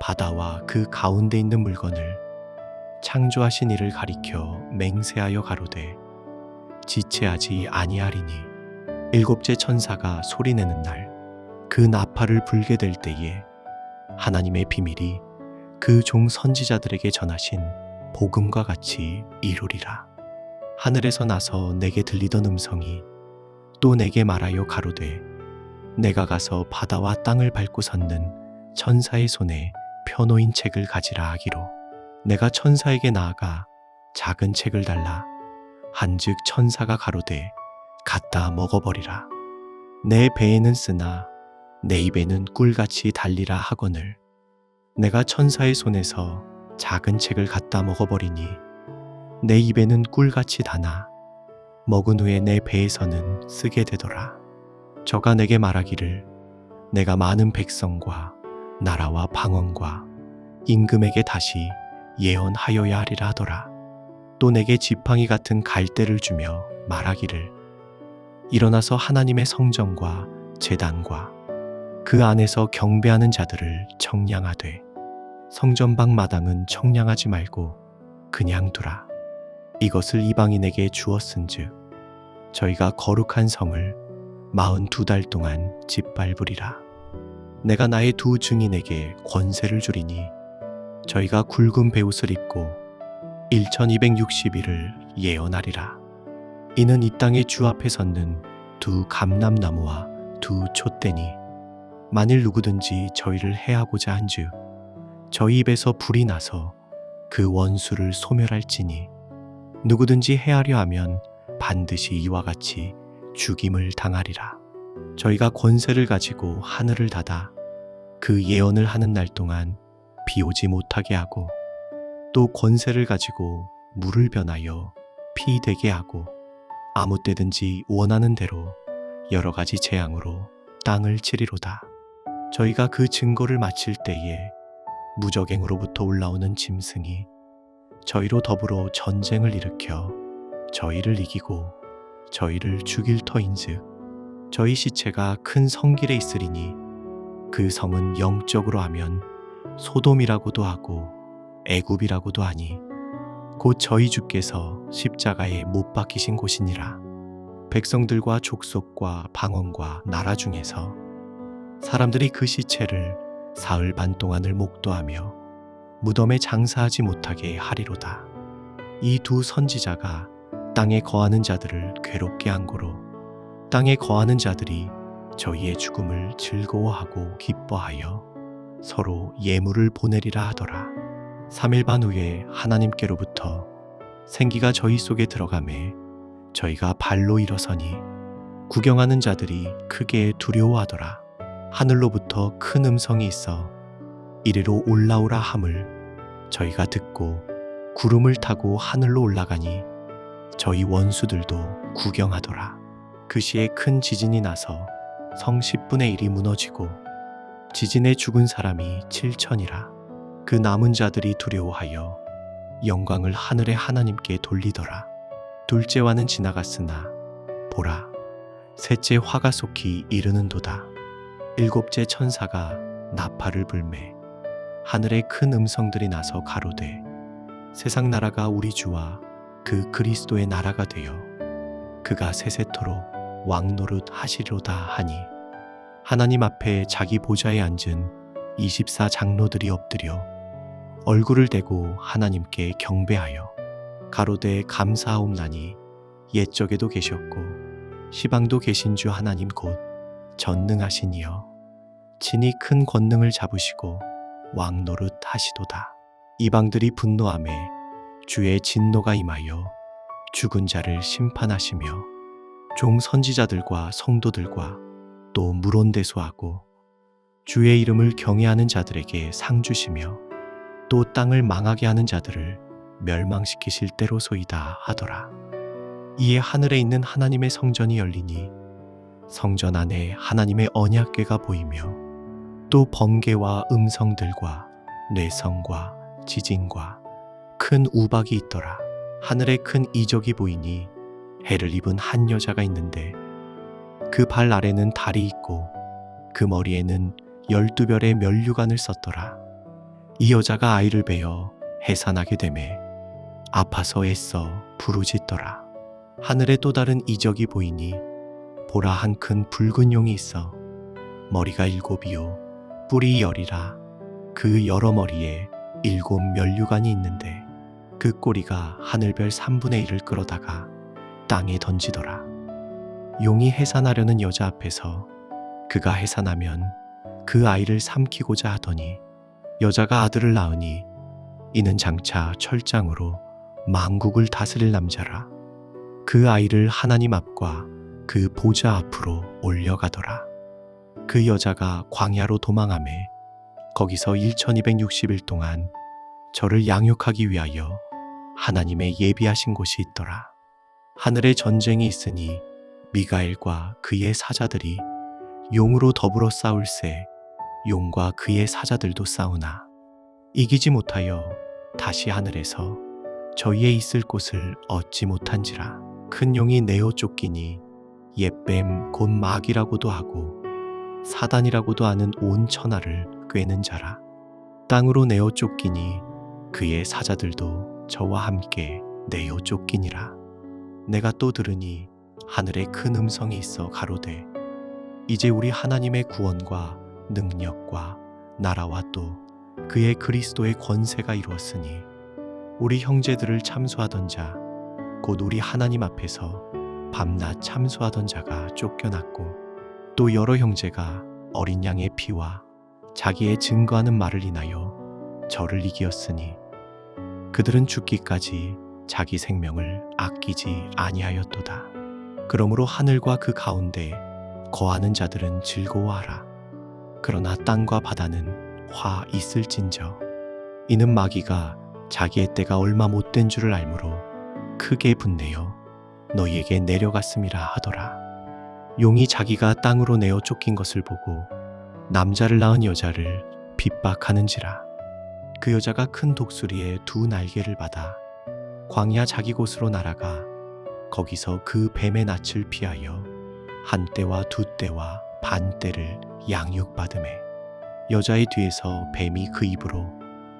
바다와 그 가운데 있는 물건을 창조하신 이를 가리켜 맹세하여 가로되 지체하지 아니하리니 일곱째 천사가 소리내는 날 그 나팔을 불게 될 때에 하나님의 비밀이 그 종 선지자들에게 전하신 복음과 같이 이루리라. 하늘에서 나서 내게 들리던 음성이 또 내게 말하여 가로되 내가 가서 바다와 땅을 밟고 섰는 천사의 손에 펴놓인 책을 가지라 하기로 내가 천사에게 나아가 작은 책을 달라 한즉 천사가 가로되 갖다 먹어버리라. 내 배에는 쓰나 내 입에는 꿀같이 달리라 하거늘 내가 천사의 손에서 작은 책을 갖다 먹어버리니 내 입에는 꿀같이 다나 먹은 후에 내 배에서는 쓰게 되더라. 저가 내게 말하기를 내가 많은 백성과 나라와 방언과 임금에게 다시 예언하여야 하리라 하더라. 또 내게 지팡이 같은 갈대를 주며 말하기를 일어나서 하나님의 성전과 제단과 그 안에서 경배하는 자들을 청량하되 성전방 마당은 청량하지 말고 그냥 두라. 이것을 이방인에게 주었은즉 저희가 거룩한 성을 42달 동안 짓밟으리라. 내가 나의 두 증인에게 권세를 주리니 저희가 굵은 베옷을 입고 1260일을 예언하리라. 이는 이 땅의 주 앞에 섰는 두 감람나무와 두 촛대니 만일 누구든지 저희를 해하고자 한즉 저희 입에서 불이 나서 그 원수를 소멸할지니 누구든지 해하려 하면 반드시 이와 같이 죽임을 당하리라. 저희가 권세를 가지고 하늘을 닫아 그 예언을 하는 날 동안 비 오지 못하게 하고 또 권세를 가지고 물을 변하여 피 되게 하고 아무 때든지 원하는 대로 여러 가지 재앙으로 땅을 치리로다. 저희가 그 증거를 마칠 때에 무적행으로부터 올라오는 짐승이 저희로 더불어 전쟁을 일으켜 저희를 이기고 저희를 죽일 터인즉 저희 시체가 큰 성길에 있으리니 그 성은 영적으로 하면 소돔이라고도 하고 애굽이라고도 하니 곧 저희 주께서 십자가에 못 박히신 곳이니라. 백성들과 족속과 방언과 나라 중에서 사람들이 그 시체를 사흘 반 동안을 목도하며 무덤에 장사하지 못하게 하리로다. 이 두 선지자가 땅에 거하는 자들을 괴롭게 한 고로 땅에 거하는 자들이 저희의 죽음을 즐거워하고 기뻐하여 서로 예물을 보내리라 하더라. 3일 반 후에 하나님께로부터 생기가 저희 속에 들어가매 저희가 발로 일어서니 구경하는 자들이 크게 두려워하더라. 하늘로부터 큰 음성이 있어 이리로 올라오라 함을 저희가 듣고 구름을 타고 하늘로 올라가니 저희 원수들도 구경하더라. 그 시에 큰 지진이 나서 성 10분의 1이 무너지고 지진에 죽은 사람이 7천이라. 그 남은 자들이 두려워하여 영광을 하늘의 하나님께 돌리더라. 둘째와는 지나갔으나 보라, 셋째 화가 속히 이르는도다. 일곱째 천사가 나팔을 불매 하늘에 큰 음성들이 나서 가로되 세상 나라가 우리 주와 그 그리스도의 나라가 되어 그가 세세토록 왕노릇 하시리로다 하니 하나님 앞에 자기 보좌에 앉은 24 장로들이 엎드려 얼굴을 대고 하나님께 경배하여 가로되 감사하옵나니 옛적에도 계셨고 시방도 계신 주 하나님 곧 전능하시니여 친히 큰 권능을 잡으시고 왕노릇 하시도다. 이방들이 분노하매 주의 진노가 임하여 죽은 자를 심판하시며 종 선지자들과 성도들과 또 물온대소하고 주의 이름을 경외하는 자들에게 상 주시며 또 땅을 망하게 하는 자들을 멸망시키실 때로소이다 하더라. 이에 하늘에 있는 하나님의 성전이 열리니 성전 안에 하나님의 언약궤가 보이며 또 번개와 음성들과 뇌성과 지진과 큰 우박이 있더라. 하늘에 큰 이적이 보이니 해를 입은 한 여자가 있는데 그 발 아래는 달이 있고 그 머리에는 12별의 면류관을 썼더라. 이 여자가 아이를 베어 해산하게 되매 아파서 애써 부르짖더라. 하늘에 또 다른 이적이 보이니 보라 한 큰 붉은 용이 있어 머리가 7이요 뿔이 10이라. 그 여러 머리에 7 면류관이 있는데 그 꼬리가 하늘별 3분의 1을 끌어다가 땅에 던지더라. 용이 해산하려는 여자 앞에서 그가 해산하면 그 아이를 삼키고자 하더니 여자가 아들을 낳으니 이는 장차 철장으로 만국을 다스릴 남자라. 그 아이를 하나님 앞과 그 보좌 앞으로 올려가더라. 그 여자가 광야로 도망하매 거기서 1260일 동안 저를 양육하기 위하여 하나님의 예비하신 곳이 있더라. 하늘에 전쟁이 있으니 미가엘과 그의 사자들이 용으로 더불어 싸울새 용과 그의 사자들도 싸우나 이기지 못하여 다시 하늘에서 저희의 있을 곳을 얻지 못한지라. 큰 용이 내어 쫓기니 옛뱀 곧 마귀라고도 하고 사단이라고도 하는 온 천하를 꿰는 자라. 땅으로 내어 쫓기니 그의 사자들도 저와 함께 내어 쫓기니라. 내가 또 들으니 하늘에 큰 음성이 있어 가로되 이제 우리 하나님의 구원과 능력과 나라와 또 그의 그리스도의 권세가 이루었으니 우리 형제들을 참소하던 자 곧 우리 하나님 앞에서 밤낮 참소하던 자가 쫓겨났고 또 여러 형제가 어린 양의 피와 자기의 증거하는 말을 인하여 저를 이기었으니 그들은 죽기까지 자기 생명을 아끼지 아니하였도다. 그러므로 하늘과 그 가운데 거하는 자들은 즐거워하라. 그러나 땅과 바다는 화 있을진저 이는 마귀가 자기의 때가 얼마 못된 줄을 알므로 크게 분내어 너희에게 내려갔음이라 하더라. 용이 자기가 땅으로 내어 쫓긴 것을 보고 남자를 낳은 여자를 핍박하는지라. 그 여자가 큰 독수리의 2 날개를 받아 광야 자기 곳으로 날아가 거기서 그 뱀의 낯을 피하여 1때와 2때와 반때를 양육받으매 여자의 뒤에서 뱀이 그 입으로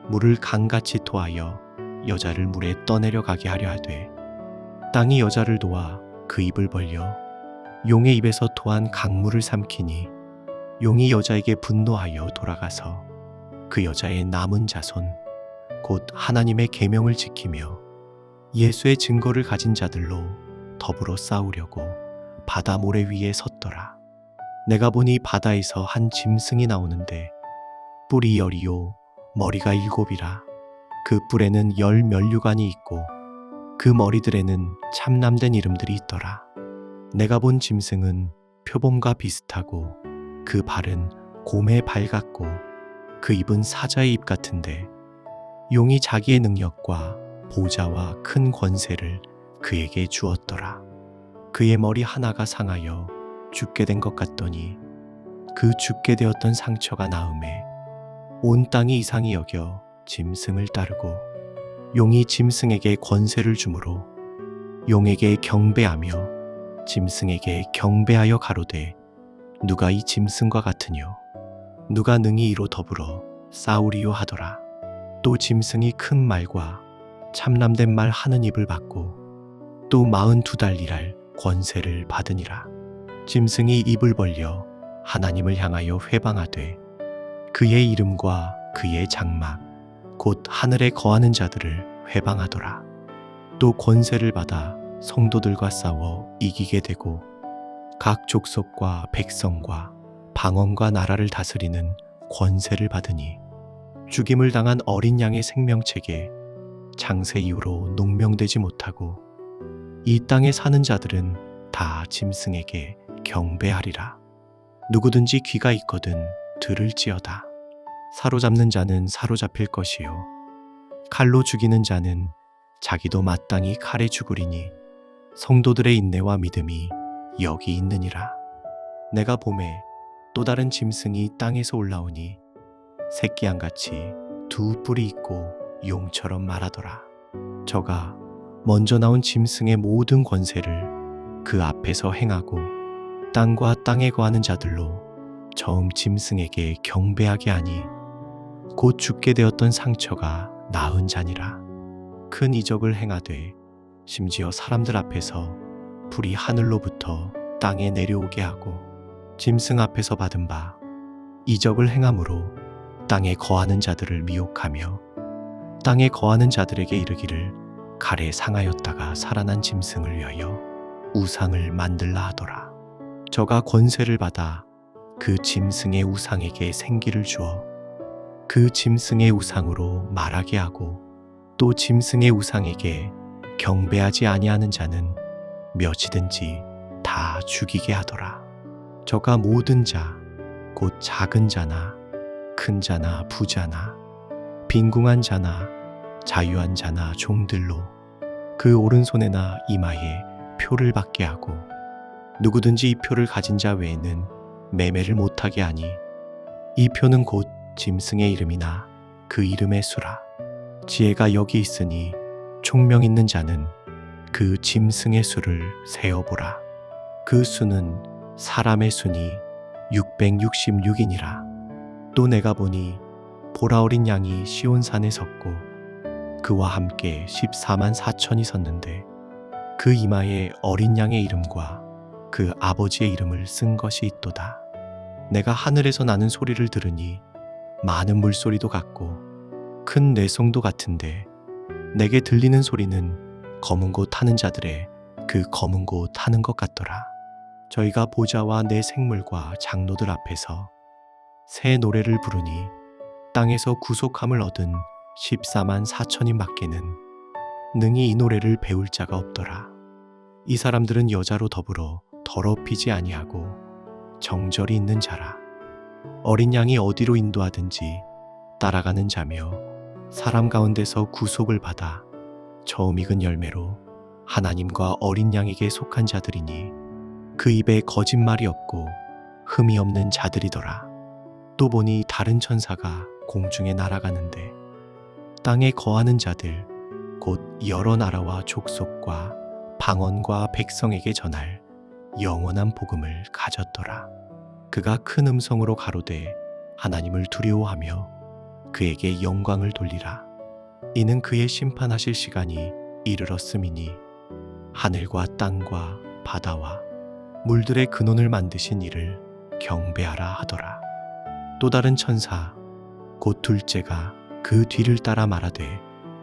물을 강같이 토하여 여자를 물에 떠내려 가게 하려 하되 땅이 여자를 도와 그 입을 벌려 용의 입에서 토한 강물을 삼키니 용이 여자에게 분노하여 돌아가서 그 여자의 남은 자손 곧 하나님의 계명을 지키며 예수의 증거를 가진 자들로 더불어 싸우려고 바다 모래 위에 섰더라. 내가 보니 바다에서 한 짐승이 나오는데 뿔이 10이요 머리가 7이라. 그 뿔에는 10 면류관이 있고 그 머리들에는 참남된 이름들이 있더라. 내가 본 짐승은 표범과 비슷하고 그 발은 곰의 발 같고 그 입은 사자의 입 같은데 용이 자기의 능력과 보좌와 큰 권세를 그에게 주었더라. 그의 머리 하나가 상하여 죽게 된 것 같더니 그 죽게 되었던 상처가 나음에 온 땅이 이상히 여겨 짐승을 따르고 용이 짐승에게 권세를 주므로 용에게 경배하며 짐승에게 경배하여 가로되 누가 이 짐승과 같으뇨 누가 능히 이로 더불어 싸우리요 하더라. 또 짐승이 큰 말과 참람된 말 하는 입을 받고 또 42달 일할 권세를 받으니라. 짐승이 입을 벌려 하나님을 향하여 회방하되 그의 이름과 그의 장막 곧 하늘에 거하는 자들을 회방하더라. 또 권세를 받아 성도들과 싸워 이기게 되고 각 족속과 백성과 방언과 나라를 다스리는 권세를 받으니 죽임을 당한 어린 양의 생명책에 창세 이후로 농명되지 못하고 이 땅에 사는 자들은 다 짐승에게 경배하리라. 누구든지 귀가 있거든 들을지어다. 사로잡는 자는 사로잡힐 것이요 칼로 죽이는 자는 자기도 마땅히 칼에 죽으리니 성도들의 인내와 믿음이 여기 있느니라. 내가 보매 또 다른 짐승이 땅에서 올라오니 새끼양같이 두 뿔이 있고 용처럼 말하더라. 저가 먼저 나온 짐승의 모든 권세를 그 앞에서 행하고 땅과 땅에 거하는 자들로 처음 짐승에게 경배하게 하니 곧 죽게 되었던 상처가 나은 자니라. 큰 이적을 행하되 심지어 사람들 앞에서 불이 하늘로부터 땅에 내려오게 하고 짐승 앞에서 받은 바 이적을 행함으로 땅에 거하는 자들을 미혹하며 땅에 거하는 자들에게 이르기를 칼에 상하였다가 살아난 짐승을 위하여 우상을 만들라 하더라. 저가 권세를 받아 그 짐승의 우상에게 생기를 주어 그 짐승의 우상으로 말하게 하고 또 짐승의 우상에게 경배하지 아니하는 자는 몇이든지 다 죽이게 하더라. 저가 모든 자 곧 작은 자나 큰 자나 부자나 빈궁한 자나 자유한 자나 종들로 그 오른손에나 이마에 표를 받게 하고 누구든지 이 표를 가진 자 외에는 매매를 못하게 하니 이 표는 곧 짐승의 이름이나 그 이름의 수라. 지혜가 여기 있으니 총명 있는 자는 그 짐승의 수를 세어보라. 그 수는 사람의 수니 666이니라. 또 내가 보니 보라 어린 양이 시온산에 섰고 그와 함께 14만 4천이 섰는데 그 이마에 어린 양의 이름과 그 아버지의 이름을 쓴 것이 있도다. 내가 하늘에서 나는 소리를 들으니 많은 물소리도 같고 큰 내성도 같은데 내게 들리는 소리는 검은 곳 타는 자들의 그 검은 곳 타는 것 같더라. 저희가 보좌와 내 생물과 장로들 앞에서 새 노래를 부르니 땅에서 구속함을 얻은 14만 4천인 밖에는 능히 이 노래를 배울 자가 없더라. 이 사람들은 여자로 더불어 더럽히지 아니하고 정절이 있는 자라. 어린 양이 어디로 인도하든지 따라가는 자며 사람 가운데서 구속을 받아 처음 익은 열매로 하나님과 어린 양에게 속한 자들이니 그 입에 거짓말이 없고 흠이 없는 자들이더라. 또 보니 다른 천사가 공중에 날아가는데 땅에 거하는 자들 곧 여러 나라와 족속과 방언과 백성에게 전할 영원한 복음을 가졌더라. 그가 큰 음성으로 가로되 하나님을 두려워하며 그에게 영광을 돌리라. 이는 그의 심판하실 시간이 이르렀음이니 하늘과 땅과 바다와 물들의 근원을 만드신 이를 경배하라 하더라. 또 다른 천사 곧 둘째가 그 뒤를 따라 말하되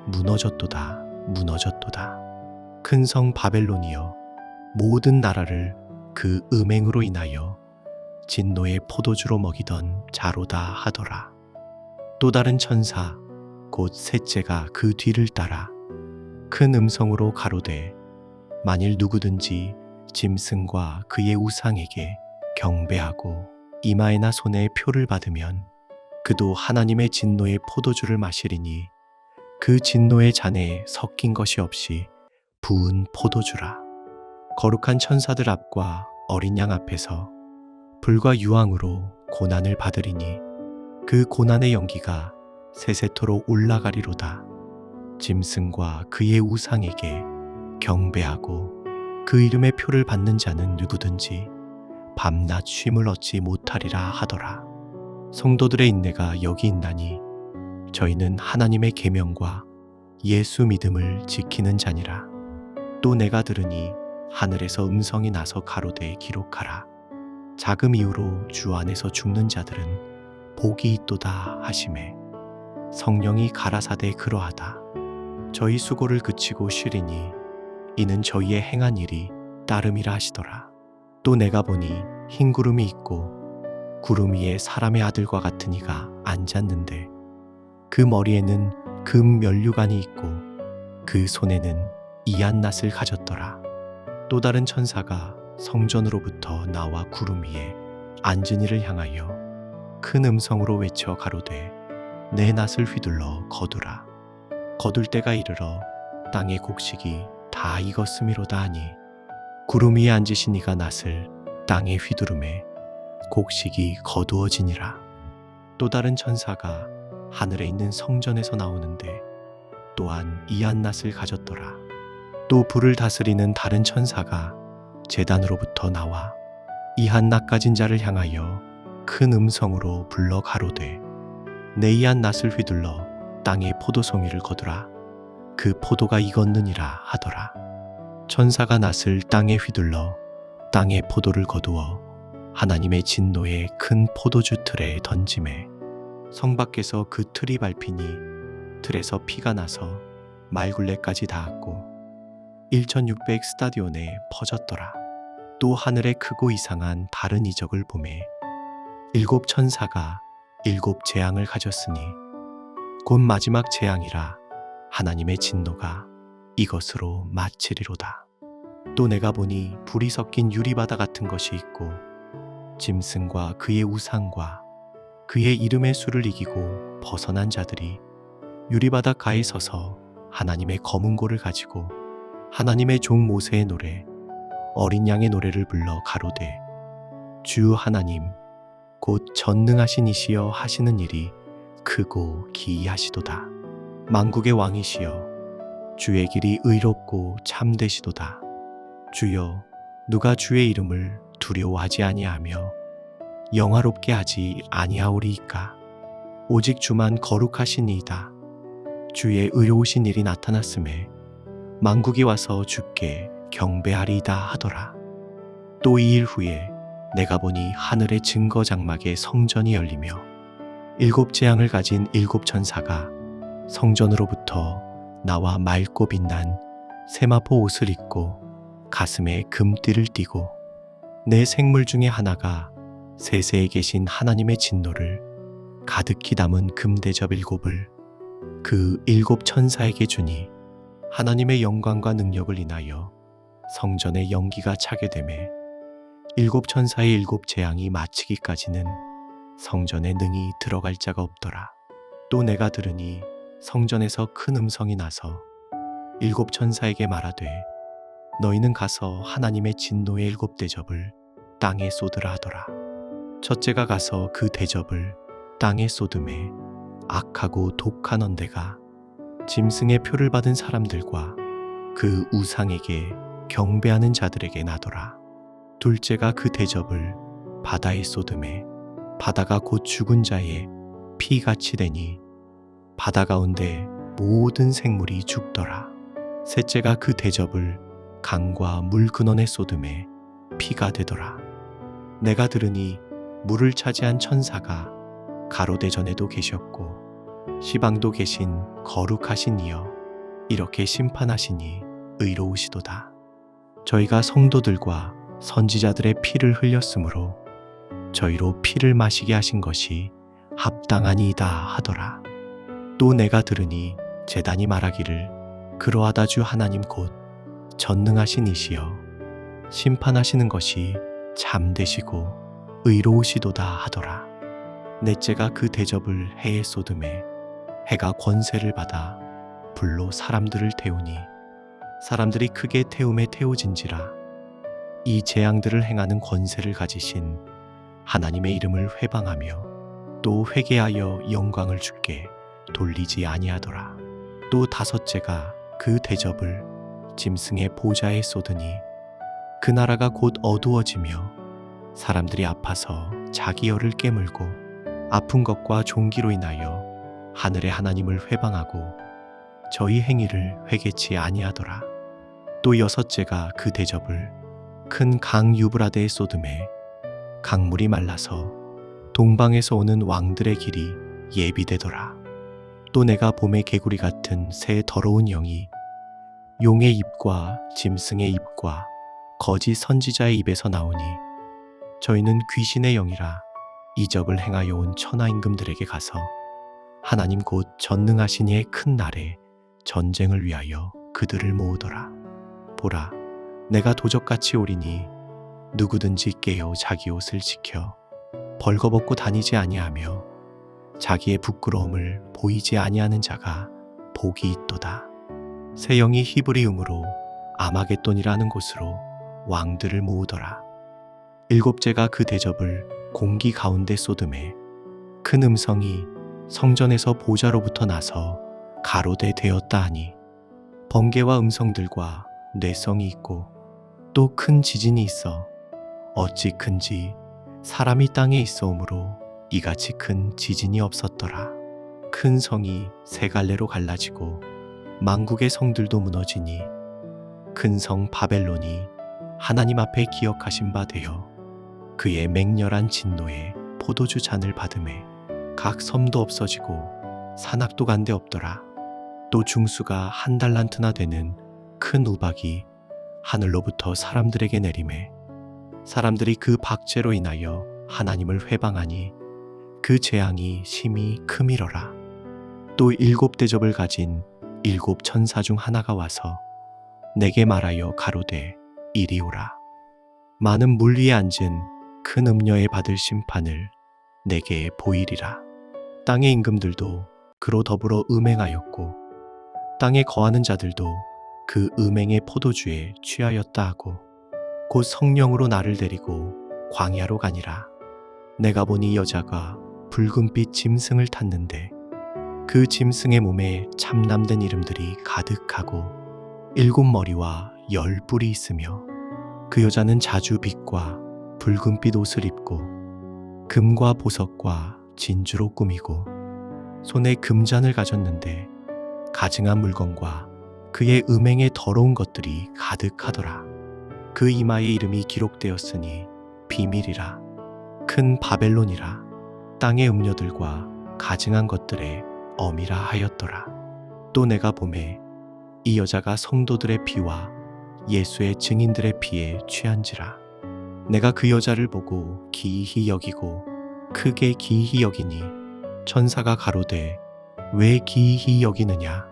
무너졌도다 무너졌도다. 큰 성 바벨론이여 모든 나라를 그 음행으로 인하여 진노의 포도주로 먹이던 자로다 하더라. 또 다른 천사 곧 셋째가 그 뒤를 따라 큰 음성으로 가로되 만일 누구든지 짐승과 그의 우상에게 경배하고 이마에나 손에 표를 받으면 그도 하나님의 진노의 포도주를 마시리니 그 진노의 잔에 섞인 것이 없이 부은 포도주라. 거룩한 천사들 앞과 어린 양 앞에서 불과 유황으로 고난을 받으리니 그 고난의 연기가 세세토록 올라가리로다. 짐승과 그의 우상에게 경배하고 그 이름의 표를 받는 자는 누구든지 밤낮 쉼을 얻지 못하리라 하더라. 성도들의 인내가 여기 있나니 저희는 하나님의 계명과 예수 믿음을 지키는 자니라. 또 내가 들으니 하늘에서 음성이 나서 가로되 기록하라. 자금 이후로 주 안에서 죽는 자들은 복이 있도다 하시매 성령이 가라사대 그러하다. 저희 수고를 그치고 쉬리니 이는 저희의 행한 일이 따름이라 하시더라. 또 내가 보니 흰 구름이 있고 구름 위에 사람의 아들과 같은 이가 앉았는데 그 머리에는 금 면류관이 있고 그 손에는 이한낫을 가졌더라. 또 다른 천사가 성전으로부터 나와 구름 위에 앉은 이를 향하여 큰 음성으로 외쳐 가로되 내 낫을 휘둘러 거두라. 거둘 때가 이르러 땅의 곡식이 다 익었음이로다 하니 구름 위에 앉으신 이가 낫을 땅에 휘두르매 곡식이 거두어지니라. 또 다른 천사가 하늘에 있는 성전에서 나오는데 또한 이한낫을 가졌더라. 또 불을 다스리는 다른 천사가 제단으로부터 나와 이한낫 가진 자를 향하여 큰 음성으로 불러 가로되 내 이한낫을 휘둘러 땅의 포도송이를 거두라. 그 포도가 익었느니라 하더라. 천사가 낫을 땅에 휘둘러 땅의 포도를 거두어 하나님의 진노의 큰 포도주 틀에 던지매 성 밖에서 그 틀이 밟히니 틀에서 피가 나서 말굴레까지 닿았고 1600 스타디온에 퍼졌더라. 또 하늘에 크고 이상한 다른 이적을 보매 일곱 천사가 일곱 재앙을 가졌으니 곧 마지막 재앙이라 하나님의 진노가 이것으로 마치리로다. 또 내가 보니 불이 섞인 유리바다 같은 것이 있고 짐승과 그의 우상과 그의 이름의 수를 이기고 벗어난 자들이 유리바다 가에 서서 하나님의 검은 고를 가지고 하나님의 종 모세의 노래 어린 양의 노래를 불러 가로되 주 하나님 곧 전능하신 이시여 하시는 일이 크고 기이하시도다. 만국의 왕이시여 주의 길이 의롭고 참되시도다. 주여 누가 주의 이름을 두려워하지 아니하며 영화롭게 하지 아니하오리이까. 오직 주만 거룩하시니이다. 주의 의로우신 일이 나타났음에 만국이 와서 주께 경배하리이다 하더라. 또 이 일 후에 내가 보니 하늘의 증거 장막에 성전이 열리며 일곱 재앙을 가진 일곱 천사가 성전으로부터 나와 맑고 빛난 세마포 옷을 입고 가슴에 금띠를 띠고 내 생물 중에 하나가 세세에 계신 하나님의 진노를 가득히 담은 금대접 일곱을 그 일곱 천사에게 주니 하나님의 영광과 능력을 인하여 성전에 연기가 차게 되매 일곱 천사의 일곱 재앙이 마치기까지는 성전에 능히 들어갈 자가 없더라. 또 내가 들으니 성전에서 큰 음성이 나서 일곱 천사에게 말하되 너희는 가서 하나님의 진노의 일곱 대접을 땅에 쏟으라 하더라. 첫째가 가서 그 대접을 땅에 쏟음에 악하고 독한 언대가 짐승의 표를 받은 사람들과 그 우상에게 경배하는 자들에게 나더라. 둘째가 그 대접을 바다에 쏟음에 바다가 곧 죽은 자의 피같이 되니 바다 가운데 모든 생물이 죽더라. 셋째가 그 대접을 강과 물 근원에 쏟음에 피가 되더라. 내가 들으니 물을 차지한 천사가 가로대 전에도 계셨고 시방도 계신 거룩하신 이여 이렇게 심판하시니 의로우시도다. 저희가 성도들과 선지자들의 피를 흘렸으므로 저희로 피를 마시게 하신 것이 합당하니이다 하더라. 또 내가 들으니 제단이 말하기를 그러하다 주 하나님 곧 전능하신 이시여 심판하시는 것이 참되시고 의로우시도다 하더라. 넷째가 그 대접을 해에 쏟음에 해가 권세를 받아 불로 사람들을 태우니 사람들이 크게 태움에 태워진지라. 이 재앙들을 행하는 권세를 가지신 하나님의 이름을 회방하며 또 회개하여 영광을 주께 돌리지 아니하더라. 또 다섯째가 그 대접을 짐승의 보좌에 쏟으니 그 나라가 곧 어두워지며 사람들이 아파서 자기 열을 깨물고 아픈 것과 종기로 인하여 하늘의 하나님을 회방하고 저희 행위를 회개치 아니하더라. 또 여섯째가 그 대접을 큰 강 유브라데에 쏟음에 강물이 말라서 동방에서 오는 왕들의 길이 예비되더라. 또 내가 봄의 개구리 같은 새 더러운 영이 용의 입과 짐승의 입과 거짓 선지자의 입에서 나오니 저희는 귀신의 영이라 이적을 행하여 온 천하 임금들에게 가서 하나님 곧 전능하신 이의 큰 날에 전쟁을 위하여 그들을 모으더라. 보라, 내가 도적같이 오리니 누구든지 깨어 자기 옷을 지켜 벌거벗고 다니지 아니하며 자기의 부끄러움을 보이지 아니하는 자가 복이 있도다. 새 영이 히브리음으로 아마겟돈이라는 곳으로 왕들을 모으더라. 일곱째가 그 대접을 공기 가운데 쏟음에 큰 음성이 성전에서 보좌로부터 나서 가로되 되었다 하니 번개와 음성들과 뇌성이 있고 또 큰 지진이 있어 어찌 큰지 사람이 땅에 있어오므로 이같이 큰 지진이 없었더라. 큰 성이 세 갈래로 갈라지고 만국의 성들도 무너지니 큰 성 바벨론이 하나님 앞에 기억하신 바 되어 그의 맹렬한 진노에 포도주 잔을 받음에 각 섬도 없어지고 산악도 간데 없더라. 또 중수가 한 달란트나 되는 큰 우박이 하늘로부터 사람들에게 내림에 사람들이 그 박죄로 인하여 하나님을 회방하니 그 재앙이 심히 크미러라. 또 일곱 대접을 가진 일곱 천사 중 하나가 와서 내게 말하여 가로되 이리 오라. 많은 물 위에 앉은 큰 음녀에 받을 심판을 내게 보이리라. 땅의 임금들도 그로 더불어 음행하였고 땅에 거하는 자들도 그 음행의 포도주에 취하였다 하고 곧 성령으로 나를 데리고 광야로 가니라. 내가 보니 여자가 붉은빛 짐승을 탔는데 그 짐승의 몸에 참남된 이름들이 가득하고 일곱 머리와 열 뿔이 있으며 그 여자는 자주 빛과 붉은빛 옷을 입고 금과 보석과 진주로 꾸미고 손에 금잔을 가졌는데 가증한 물건과 그의 음행의 더러운 것들이 가득하더라. 그 이마에 이름이 기록되었으니 비밀이라 큰 바벨론이라 땅의 음료들과 가증한 것들의 엄이라 하였더라. 또 내가 보매 이 여자가 성도들의 피와 예수의 증인들의 피에 취한지라. 내가 그 여자를 보고 기이히 여기고 크게 기이히 여기니 천사가 가로되 왜 기이히 여기느냐.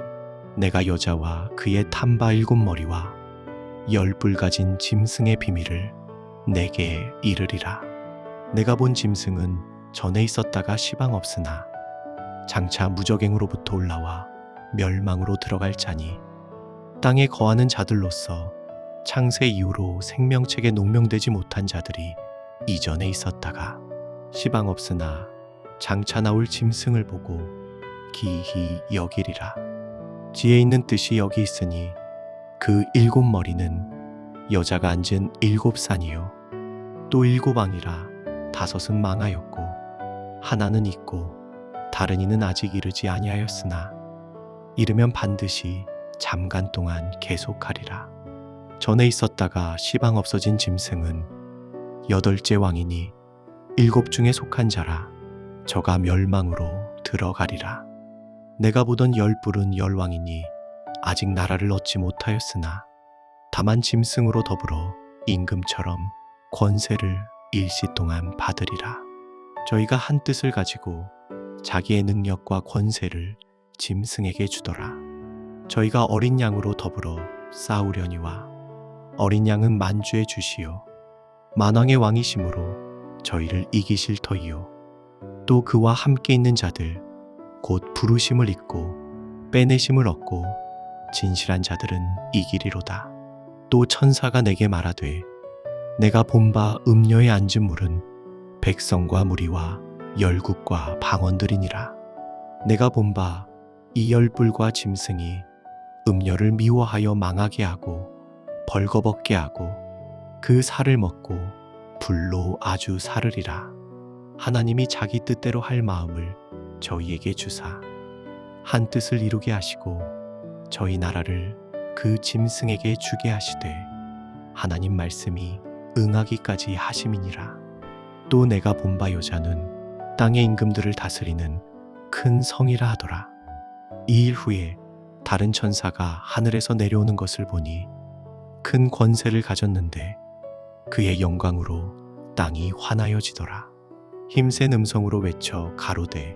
내가 여자와 그의 탐바 일곱 머리와 열 뿔 가진 짐승의 비밀을 내게 이르리라. 내가 본 짐승은 전에 있었다가 시방 없으나 장차 무적행으로부터 올라와 멸망으로 들어갈 자니 땅에 거하는 자들로서 창세 이후로 생명책에 농명되지 못한 자들이 이전에 있었다가 시방 없으나 장차 나올 짐승을 보고 기이히 여기리라. 지혜 있는 뜻이 여기 있으니 그 일곱 머리는 여자가 앉은 일곱 산이요 또 일곱 왕이라 다섯은 망하였고 하나는 있고 다른 이는 아직 이르지 아니하였으나 이르면 반드시 잠깐 동안 계속하리라. 전에 있었다가 시방 없어진 짐승은 여덟째 왕이니 일곱 중에 속한 자라 저가 멸망으로 들어가리라. 내가 보던 열 뿔은 열 왕이니 아직 나라를 얻지 못하였으나 다만 짐승으로 더불어 임금처럼 권세를 일시 동안 받으리라. 저희가 한 뜻을 가지고 자기의 능력과 권세를 짐승에게 주더라. 저희가 어린 양으로 더불어 싸우려니와 어린 양은 만주의 주시요 만왕의 왕이심으로 저희를 이기실 터이요 또 그와 함께 있는 자들 곧 부르심을 입고 빼내심을 얻고 진실한 자들은 이기리로다. 또 천사가 내게 말하되 내가 본 바 음녀에 앉은 물은 백성과 무리와 열국과 방언들이니라. 내가 본 바 이 열뿔과 짐승이 음녀를 미워하여 망하게 하고 벌거벗게 하고 그 살을 먹고 불로 아주 사르리라. 하나님이 자기 뜻대로 할 마음을 저희에게 주사 한 뜻을 이루게 하시고 저희 나라를 그 짐승에게 주게 하시되 하나님 말씀이 응하기까지 하심이니라. 또 내가 본 바 여자는 땅의 임금들을 다스리는 큰 성이라 하더라. 이 일 후에 다른 천사가 하늘에서 내려오는 것을 보니 큰 권세를 가졌는데 그의 영광으로 땅이 환하여지더라. 힘센 음성으로 외쳐 가로되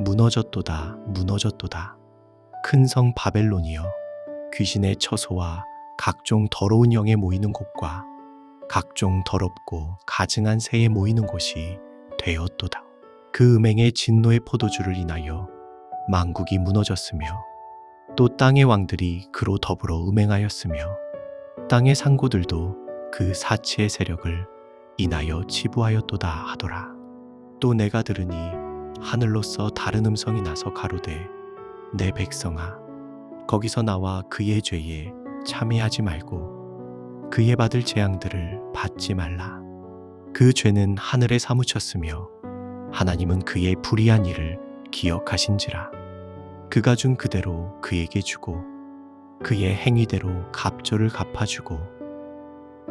무너졌도다 무너졌도다. 큰 성 바벨론이여 귀신의 처소와 각종 더러운 영에 모이는 곳과 각종 더럽고 가증한 새에 모이는 곳이 되었도다. 그 음행의 진노의 포도주를 인하여 만국이 무너졌으며 또 땅의 왕들이 그로 더불어 음행하였으며 땅의 상고들도 그 사치의 세력을 인하여 치부하였도다 하더라. 또 내가 들으니 하늘로서 다른 음성이 나서 가로되 내 백성아 거기서 나와 그의 죄에 참여하지 말고 그의 받을 재앙들을 받지 말라. 그 죄는 하늘에 사무쳤으며 하나님은 그의 불의한 일을 기억하신지라. 그가 준 그대로 그에게 주고 그의 행위대로 갑절을 갚아주고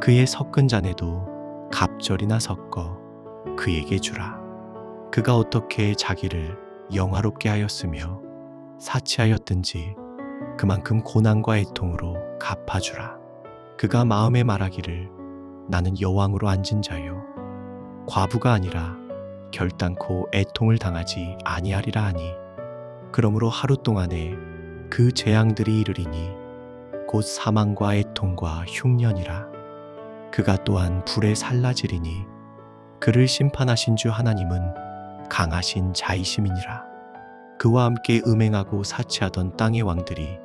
그의 섞은 잔에도 갑절이나 섞어 그에게 주라. 그가 어떻게 자기를 영화롭게 하였으며 사치하였든지 그만큼 고난과 애통으로 갚아주라. 그가 마음에 말하기를 나는 여왕으로 앉은 자요 과부가 아니라 결단코 애통을 당하지 아니하리라 하니 그러므로 하루 동안에 그 재앙들이 이르리니 곧 사망과 애통과 흉년이라. 그가 또한 불에 살라지리니 그를 심판하신 주 하나님은 강하신 자이심이니라. 그와 함께 음행하고 사치하던 땅의 왕들이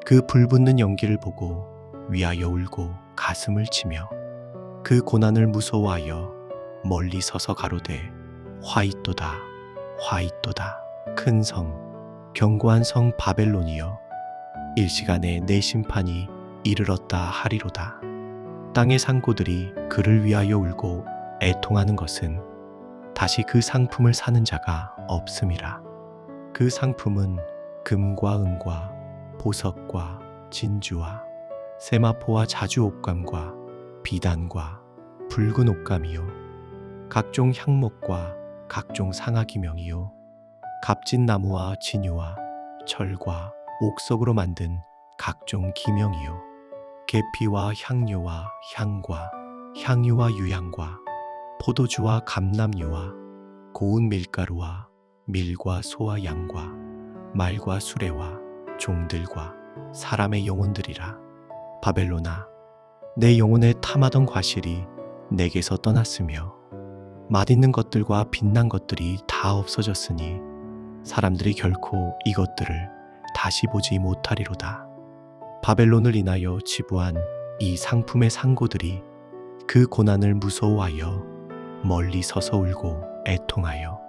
그 불붙는 연기를 보고 위하여 울고 가슴을 치며 그 고난을 무서워하여 멀리 서서 가로되 화잇도다 화잇도다. 큰 성 견고한 성 바벨론이여 일시간에 내 심판이 이르렀다 하리로다. 땅의 상고들이 그를 위하여 울고 애통하는 것은 다시 그 상품을 사는 자가 없음이라. 그 상품은 금과 은과 보석과 진주와 세마포와 자주 옥감과 비단과 붉은 옥감이요 각종 향목과 각종 상아기명이요 값진 나무와 진유와 철과 옥석으로 만든 각종 기명이요 계피와 향료와 향과 향유와 유향과 포도주와 감람유와 고운 밀가루와 밀과 소와 양과 말과 수레와 종들과 사람의 영혼들이라. 바벨론아 내 영혼에 탐하던 과실이 내게서 떠났으며 맛있는 것들과 빛난 것들이 다 없어졌으니 사람들이 결코 이것들을 다시 보지 못하리로다. 바벨론을 인하여 치부한 이 상품의 상고들이 그 고난을 무서워하여 멀리 서서 울고 애통하여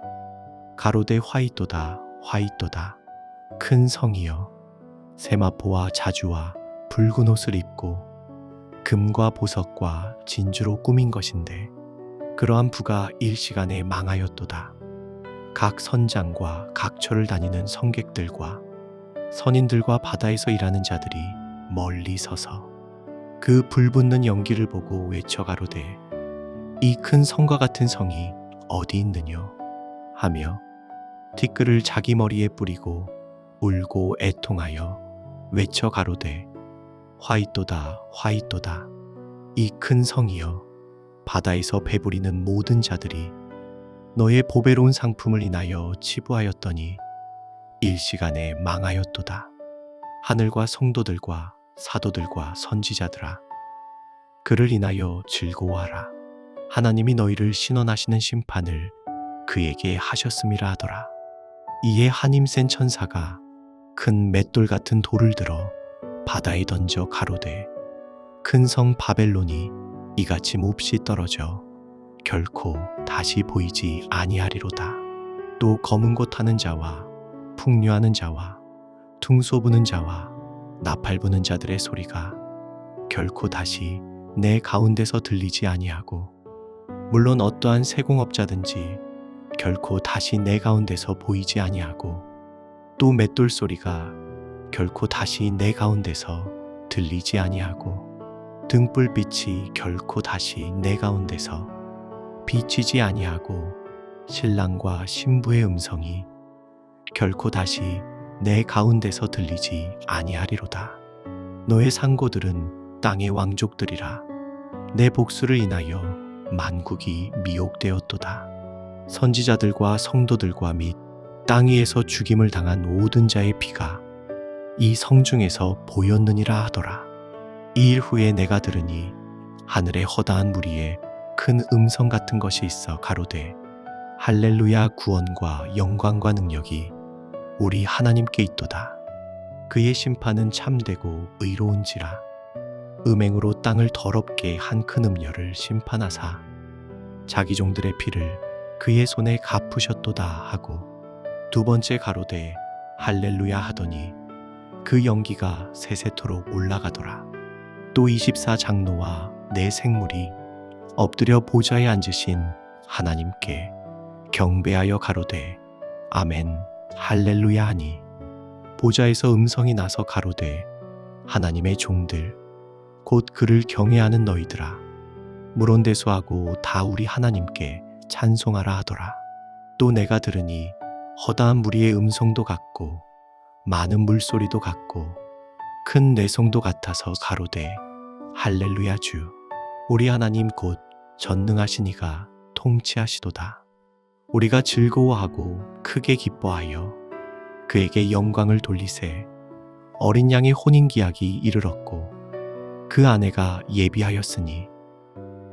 가로되 화잇도다 화잇도다. 큰 성이여 세마포와 자주와 붉은 옷을 입고 금과 보석과 진주로 꾸민 것인데 그러한 부가 일시간에 망하였도다. 각 선장과 각처를 다니는 성객들과 선인들과 바다에서 일하는 자들이 멀리 서서 그 불붙는 연기를 보고 외쳐 가로되 이 큰 성과 같은 성이 어디 있느뇨 하며 티끌을 자기 머리에 뿌리고 울고 애통하여 외쳐 가로되 화잇도다 화잇도다. 이 큰 성이여 바다에서 배부리는 모든 자들이 너의 보배로운 상품을 인하여 치부하였더니 일시간에 망하였도다. 하늘과 성도들과 사도들과 선지자들아 그를 인하여 즐거워하라. 하나님이 너희를 신원하시는 심판을 그에게 하셨음이라 하더라. 이에 한힘센 천사가 큰 맷돌 같은 돌을 들어 바다에 던져 가로되 큰 성 바벨론이 이같이 몹시 떨어져 결코 다시 보이지 아니하리로다. 또 검은 곳 타는 자와 풍류하는 자와 퉁소 부는 자와 나팔 부는 자들의 소리가 결코 다시 내 가운데서 들리지 아니하고 물론 어떠한 세공업자든지 결코 다시 내 가운데서 보이지 아니하고 또 맷돌 소리가 결코 다시 내 가운데서 들리지 아니하고 등불빛이 결코 다시 내 가운데서 비치지 아니하고 신랑과 신부의 음성이 결코 다시 내 가운데서 들리지 아니하리로다. 너의 상고들은 땅의 왕족들이라. 내 복수를 인하여 만국이 미혹되었도다. 선지자들과 성도들과 및 땅 위에서 죽임을 당한 모든 자의 피가 이 성중에서 보였느니라 하더라. 이 일 후에 내가 들으니 하늘의 허다한 무리에 큰 음성 같은 것이 있어 가로되 할렐루야, 구원과 영광과 능력이 우리 하나님께 있도다. 그의 심판은 참되고 의로운지라. 음행으로 땅을 더럽게 한 큰 음녀를 심판하사 자기 종들의 피를 그의 손에 갚으셨도다 하고 두 번째 가로되 할렐루야 하더니 그 연기가 세세토록 올라가더라. 또 24장로와 네 생물이 엎드려 보좌에 앉으신 하나님께 경배하여 가로되 아멘 할렐루야 하니 보좌에서 음성이 나서 가로되 하나님의 종들 곧 그를 경외하는 너희들아 물온대수하고 다 우리 하나님께 찬송하라 하더라. 또 내가 들으니 허다한 무리의 음성도 같고 많은 물소리도 같고 큰 내성도 같아서 가로되 할렐루야 주 우리 하나님 곧 전능하신 이가 통치하시도다. 우리가 즐거워하고 크게 기뻐하여 그에게 영광을 돌리세. 어린 양의 혼인기약이 이르렀고 그 아내가 예비하였으니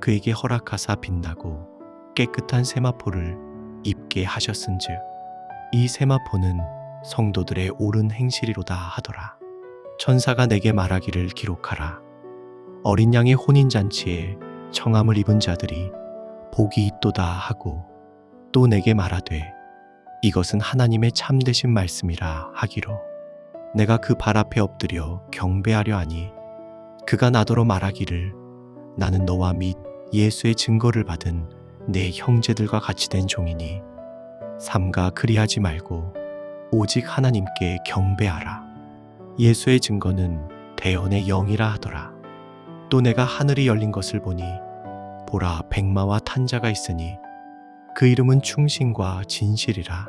그에게 허락하사 빛나고 깨끗한 세마포를 입게 하셨은즉 이 세마포는 성도들의 옳은 행실이로다 하더라. 천사가 내게 말하기를 기록하라. 어린 양의 혼인잔치에 청함을 입은 자들이 복이 있도다 하고 또 내게 말하되 이것은 하나님의 참되신 말씀이라 하기로 내가 그 발 앞에 엎드려 경배하려 하니 그가 나더러 말하기를 나는 너와 및 예수의 증거를 받은 내 형제들과 같이 된 종이니 삼가 그리하지 말고 오직 하나님께 경배하라. 예수의 증거는 대언의 영이라 하더라. 또 내가 하늘이 열린 것을 보니 보라 백마와 탄 자가 있으니 그 이름은 충신과 진실이라.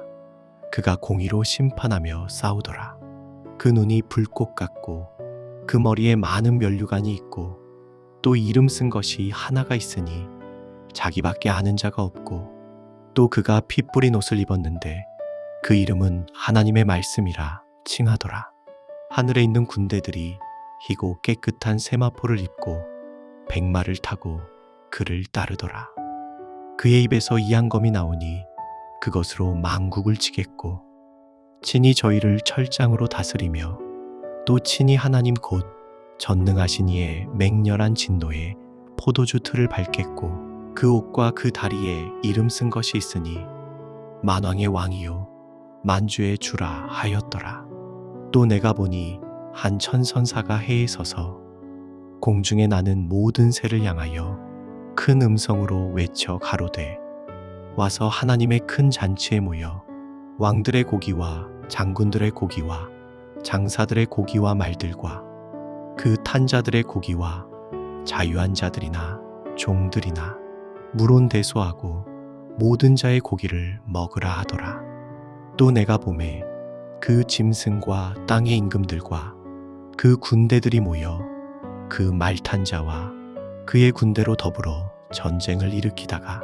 그가 공의로 심판하며 싸우더라. 그 눈이 불꽃 같고 그 머리에 많은 면류관이 있고 또 이름 쓴 것이 하나가 있으니 자기밖에 아는 자가 없고 또 그가 피 뿌린 옷을 입었는데 그 이름은 하나님의 말씀이라 칭하더라. 하늘에 있는 군대들이 희고 깨끗한 세마포를 입고 백마를 타고 그를 따르더라. 그의 입에서 이한검이 나오니 그것으로 만국을 치겠고 친히 저희를 철장으로 다스리며 또 친히 하나님 곧 전능하신 이의 맹렬한 진노에 포도주 틀을 밟겠고 그 옷과 그 다리에 이름 쓴 것이 있으니 만왕의 왕이요 만주의 주라 하였더라. 또 내가 보니 한 천선사가 해에 서서 공중에 나는 모든 새를 향하여 큰 음성으로 외쳐 가로되 와서 하나님의 큰 잔치에 모여 왕들의 고기와 장군들의 고기와 장사들의 고기와 말들과 그 탄자들의 고기와 자유한 자들이나 종들이나 물온대소하고 모든 자의 고기를 먹으라 하더라. 또 내가 보매 그 짐승과 땅의 임금들과 그 군대들이 모여 그 말탄 자와 그의 군대로 더불어 전쟁을 일으키다가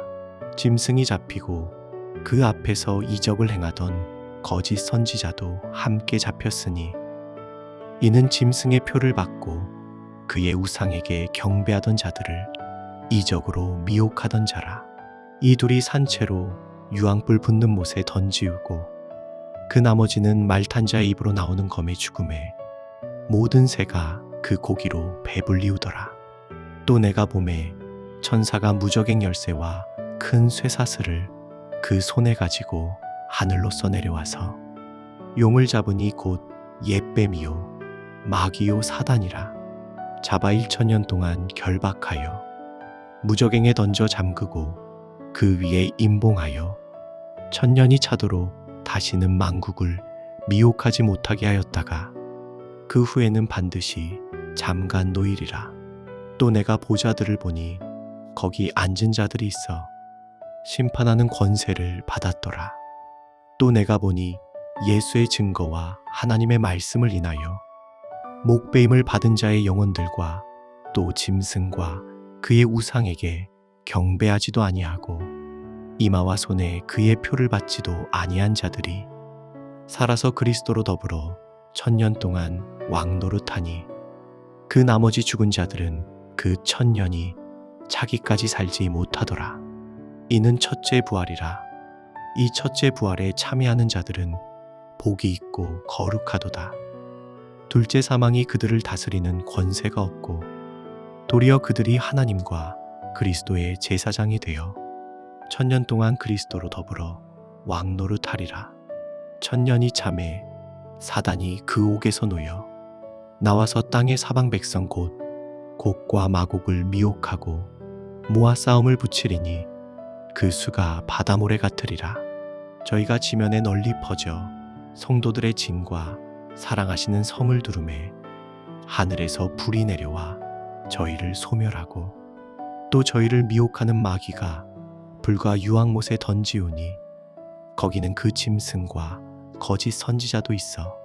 짐승이 잡히고 그 앞에서 이적을 행하던 거짓 선지자도 함께 잡혔으니 이는 짐승의 표를 받고 그의 우상에게 경배하던 자들을 이적으로 미혹하던 자라. 이 둘이 산채로 유황불 붙는 못에 던지우고 그 나머지는 말탄 자의 입으로 나오는 검의 죽음에 모든 새가 그 고기로 배불리우더라. 또 내가 보매 천사가 무저갱 열쇠와 큰 쇠사슬을 그 손에 가지고 하늘로서 내려와서 용을 잡으니 곧 옛뱀이요 마귀요 사단이라. 잡아 1,000년 동안 결박하여 무적행에 던져 잠그고 그 위에 임봉하여 1,000년이 차도록 다시는 만국을 미혹하지 못하게 하였다가 그 후에는 반드시 잠깐 놓이리라. 또 내가 보좌들을 보니 거기 앉은 자들이 있어 심판하는 권세를 받았더라. 또 내가 보니 예수의 증거와 하나님의 말씀을 인하여 목배임을 받은 자의 영혼들과 또 짐승과 그의 우상에게 경배하지도 아니하고 이마와 손에 그의 표를 받지도 아니한 자들이 살아서 그리스도로 더불어 1,000년 동안 왕노릇하니 그 나머지 죽은 자들은 그 1,000년이 차기까지 살지 못하더라. 이는 첫째 부활이라. 이 첫째 부활에 참여하는 자들은 복이 있고 거룩하도다. 둘째 사망이 그들을 다스리는 권세가 없고 도리어 그들이 하나님과 그리스도의 제사장이 되어 1,000년 동안 그리스도로 더불어 왕노릇하리라. 1,000년이 참에 사단이 그 옥에서 놓여 나와서 땅의 사방 백성 곧 곡과 마곡을 미혹하고 모아 싸움을 붙이리니 그 수가 바다모래 같으리라. 저희가 지면에 널리 퍼져 성도들의 진과 사랑하시는 성을 두르매 하늘에서 불이 내려와 저희를 소멸하고 또 저희를 미혹하는 마귀가 불과 유황못에 던지우니 거기는 그 짐승과 거짓 선지자도 있어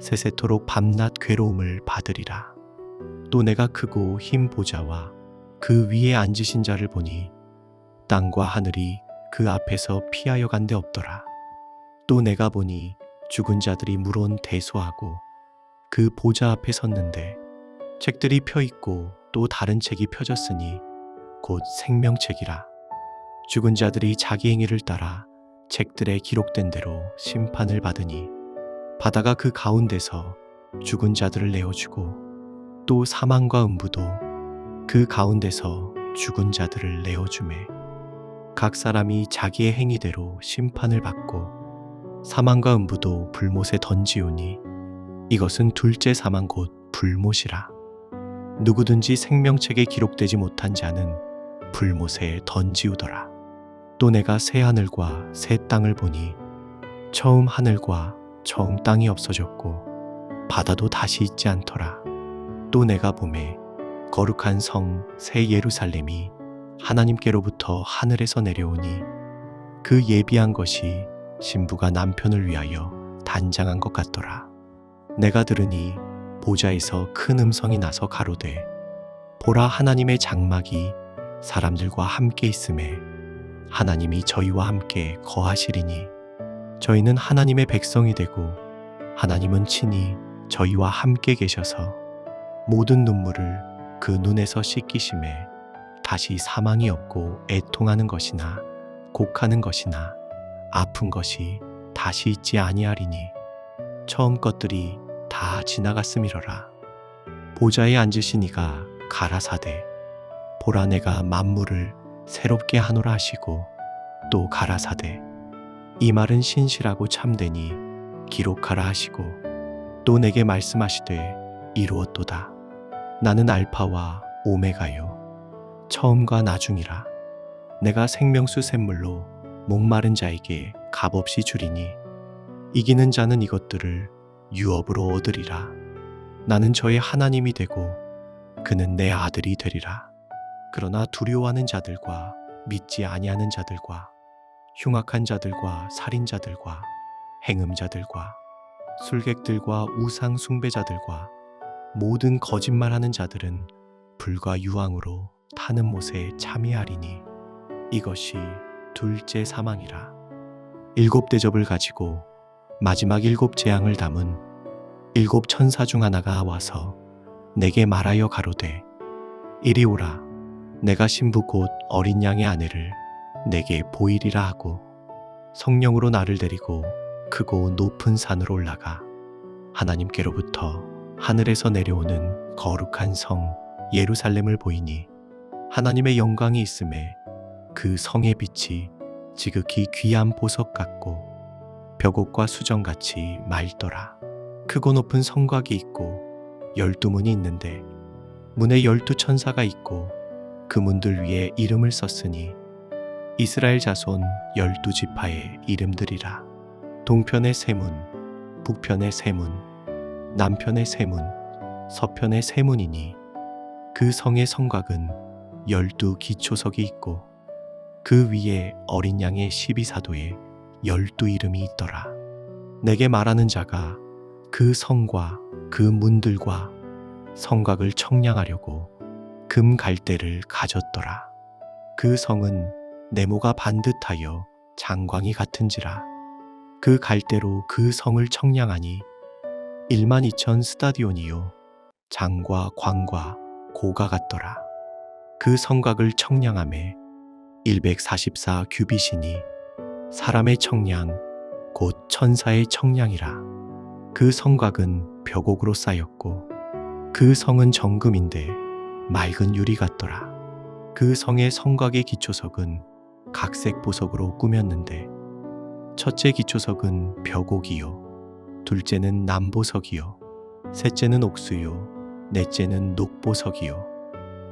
세세토록 밤낮 괴로움을 받으리라. 또 내가 크고 흰 보좌와 그 위에 앉으신 자를 보니 땅과 하늘이 그 앞에서 피하여 간데 없더라. 또 내가 보니 죽은 자들이 물론 대소하고 그 보좌 앞에 섰는데 책들이 펴 있고 또 다른 책이 펴졌으니 곧 생명책이라. 죽은 자들이 자기 행위를 따라 책들에 기록된 대로 심판을 받으니 바다가 그 가운데서 죽은 자들을 내어주고 또 사망과 음부도 그 가운데서 죽은 자들을 내어주매 각 사람이 자기의 행위대로 심판을 받고 사망과 음부도 불못에 던지우니 이것은 둘째 사망 곧 불못이라. 누구든지 생명책에 기록되지 못한 자는 불못에 던지우더라. 또 내가 새 하늘과 새 땅을 보니 처음 하늘과 처음 땅이 없어졌고 바다도 다시 있지 않더라. 또 내가 보매 거룩한 성 새 예루살렘이 하나님께로부터 하늘에서 내려오니 그 예비한 것이 신부가 남편을 위하여 단장한 것 같더라. 내가 들으니 보좌에서 큰 음성이 나서 가로되 보라, 하나님의 장막이 사람들과 함께 있음에 하나님이 저희와 함께 거하시리니 저희는 하나님의 백성이 되고 하나님은 친히 저희와 함께 계셔서 모든 눈물을 그 눈에서 씻기심에 다시 사망이 없고 애통하는 것이나 곡하는 것이나 아픈 것이 다시 있지 아니하리니 처음 것들이 다 지나갔음이러라. 보좌에 앉으신 이가 가라사대 보라, 내가 만물을 새롭게 하노라 하시고 또 가라사대 이 말은 신실하고 참되니 기록하라 하시고 또 내게 말씀하시되 이루었도다. 나는 알파와 오메가요 처음과 나중이라. 내가 생명수 샘물로 목마른 자에게 값없이 주리니 이기는 자는 이것들을 유업으로 얻으리라. 나는 저의 하나님이 되고 그는 내 아들이 되리라. 그러나 두려워하는 자들과 믿지 아니하는 자들과 흉악한 자들과 살인자들과 행음자들과 술객들과 우상 숭배자들과 모든 거짓말하는 자들은 불과 유황으로 타는 못에 참여하리니 이것이 둘째 사망이라. 7 대접을 가지고 마지막 7 재앙을 담은 7 천사 중 하나가 와서 내게 말하여 가로되 이리 오라. 내가 신부 곧 어린 양의 아내를 내게 보이리라 하고 성령으로 나를 데리고 크고 높은 산으로 올라가 하나님께로부터 하늘에서 내려오는 거룩한 성 예루살렘을 보이니 하나님의 영광이 있음에 그 성의 빛이 지극히 귀한 보석 같고 벽옥과 수정같이 맑더라. 크고 높은 성곽이 있고 12문이 있는데 문에 12 천사가 있고 그 문들 위에 이름을 썼으니 이스라엘 자손 12 지파의 이름들이라. 동편의 세 문, 북편의 세 문, 남편의 세 문, 서편의 세 문이니 그 성의 성곽은 12 기초석이 있고 그 위에 어린 양의 12사도에 12 이름이 있더라. 내게 말하는 자가 그 성과 그 문들과 성곽을 청량하려고 금 갈대를 가졌더라. 그 성은 네모가 반듯하여 장광이 같은지라. 그 갈대로 그 성을 청량하니 12,000 스타디온이요 장과 광과 고가 같더라. 그 성곽을 청량함에 144 규빗이니 사람의 청량 곧 천사의 청량이라. 그 성곽은 벽옥으로 쌓였고 그 성은 정금인데 맑은 유리 같더라. 그 성의 성곽의 기초석은 각색 보석으로 꾸몄는데 첫째 기초석은 벽옥이요 둘째는 남보석이요 셋째는 옥수요 넷째는 녹보석이요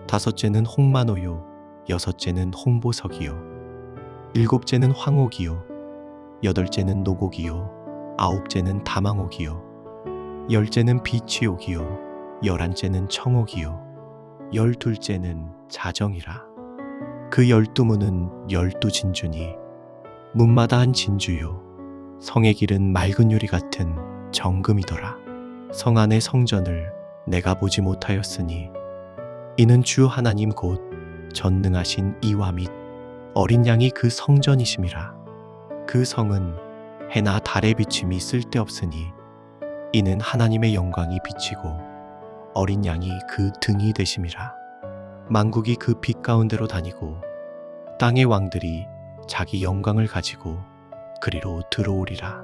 다섯째는 홍마노요 여섯째는 홍보석이요 일곱째는 황옥이요 여덟째는 노곡이요 아홉째는 다망옥이요 열째는 비취옥이요 11째는 청옥이요 12째는 자정이라. 그 12문은 12 진주니 문마다 한 진주요 성의 길은 맑은 유리 같은 정금이더라. 성 안의 성전을 내가 보지 못하였으니 이는 주 하나님 곧 전능하신 이와 및 어린 양이 그 성전이심이라. 그 성은 해나 달의 비침이 쓸데없으니 이는 하나님의 영광이 비치고 어린 양이 그 등이 되심이라. 만국이 그 빛 가운데로 다니고 땅의 왕들이 자기 영광을 가지고 그리로 들어오리라.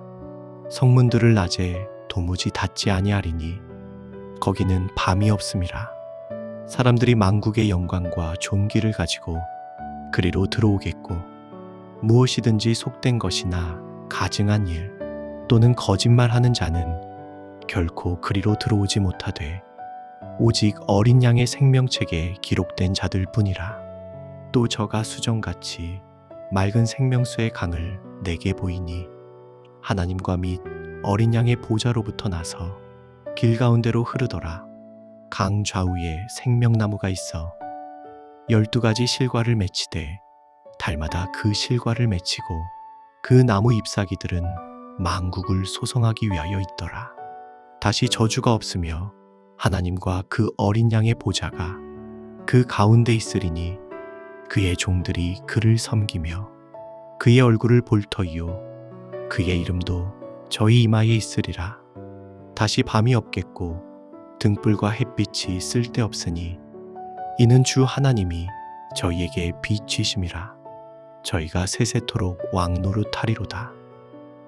성문들을 낮에 도무지 닫지 아니하리니 거기는 밤이 없음이라. 사람들이 만국의 영광과 존귀를 가지고 그리로 들어오겠고 무엇이든지 속된 것이나 가증한 일 또는 거짓말하는 자는 결코 그리로 들어오지 못하되 오직 어린 양의 생명책에 기록된 자들 뿐이라. 또 저가 수정같이 맑은 생명수의 강을 내게 보이니 하나님과 및 어린 양의 보좌로부터 나서 길 가운데로 흐르더라. 강 좌우에 생명나무가 있어 12가지 실과를 맺히되 달마다 그 실과를 맺히고 그 나무 잎사귀들은 만국을 소성하기 위하여 있더라. 다시 저주가 없으며 하나님과 그 어린 양의 보좌가 그 가운데 있으리니 그의 종들이 그를 섬기며 그의 얼굴을 볼 터이요 그의 이름도 저희 이마에 있으리라. 다시 밤이 없겠고 등불과 햇빛이 쓸데없으니 이는 주 하나님이 저희에게 빛이심이라. 저희가 세세토록 왕노릇하리로다.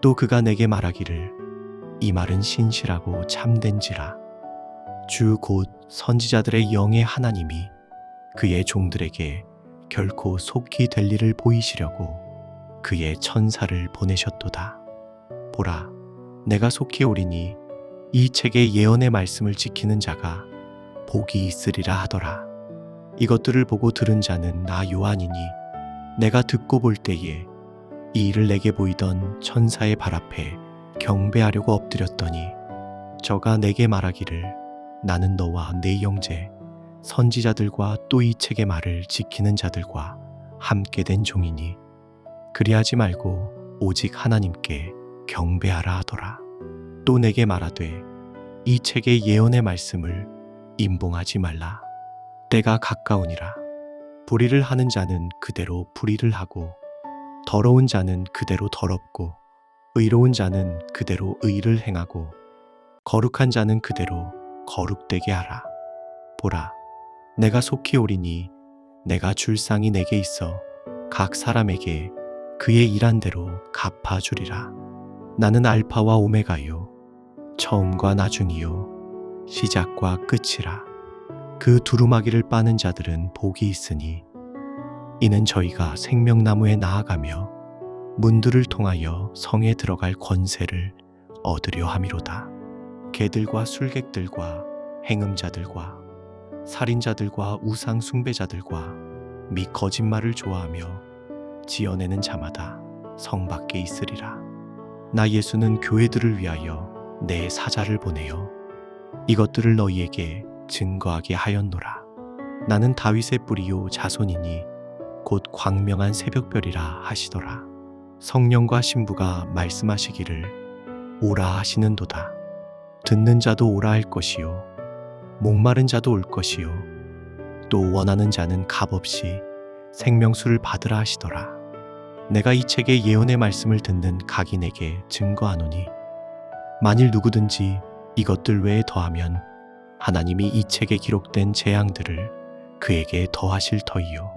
또 그가 내게 말하기를 이 말은 신실하고 참된지라. 주 곧 선지자들의 영의 하나님이 그의 종들에게 결코 속히 될 일을 보이시려고 그의 천사를 보내셨도다. 보라, 내가 속히 오리니 이 책의 예언의 말씀을 지키는 자가 복이 있으리라 하더라. 이것들을 보고 들은 자는 나 요한이니 내가 듣고 볼 때에 이 일을 내게 보이던 천사의 발 앞에 경배하려고 엎드렸더니 저가 내게 말하기를 나는 너와 네 형제 선지자들과 또 이 책의 말을 지키는 자들과 함께 된 종이니 그리하지 말고 오직 하나님께 경배하라 하더라. 또 내게 말하되 이 책의 예언의 말씀을 임봉하지 말라. 때가 가까우니라. 불의를 하는 자는 그대로 불의를 하고 더러운 자는 그대로 더럽고 의로운 자는 그대로 의를 행하고 거룩한 자는 그대로 거룩되게 하라. 보라, 내가 속히 오리니 내가 줄 상이 내게 있어 각 사람에게 그의 일한 대로 갚아주리라. 나는 알파와 오메가요 처음과 나중이요 시작과 끝이라. 그 두루마기를 빠는 자들은 복이 있으니 이는 저희가 생명나무에 나아가며 문들을 통하여 성에 들어갈 권세를 얻으려 함이로다. 개들과 술객들과 행음자들과 살인자들과 우상 숭배자들과 및 거짓말을 좋아하며 지어내는 자마다 성 밖에 있으리라. 나 예수는 교회들을 위하여 내 사자를 보내어 이것들을 너희에게 증거하게 하였노라. 나는 다윗의 뿌리요 자손이니 곧 광명한 새벽별이라 하시더라. 성령과 신부가 말씀하시기를 오라 하시는도다. 듣는 자도 오라 할 것이요 목마른 자도 올 것이요 또 원하는 자는 값없이 생명수를 받으라 하시더라. 내가 이 책의 예언의 말씀을 듣는 각인에게 증거하노니 만일 누구든지 이것들 외에 더하면 하나님이 이 책에 기록된 재앙들을 그에게 더하실 터이요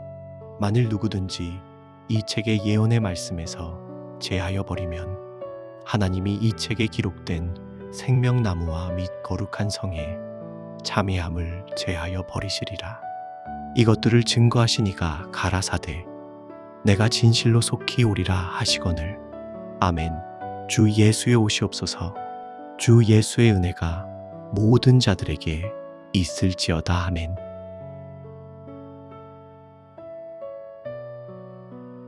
만일 누구든지 이 책의 예언의 말씀에서 제하여 버리면 하나님이 이 책에 기록된 생명나무와 및 거룩한 성에 참회함을 제하여 버리시리라. 이것들을 증거하시니가 가라사대 내가 진실로 속히 오리라 하시거늘. 아멘. 주 예수의 오시옵소서. 주 예수의 은혜가 모든 자들에게 있을지어다. 아멘.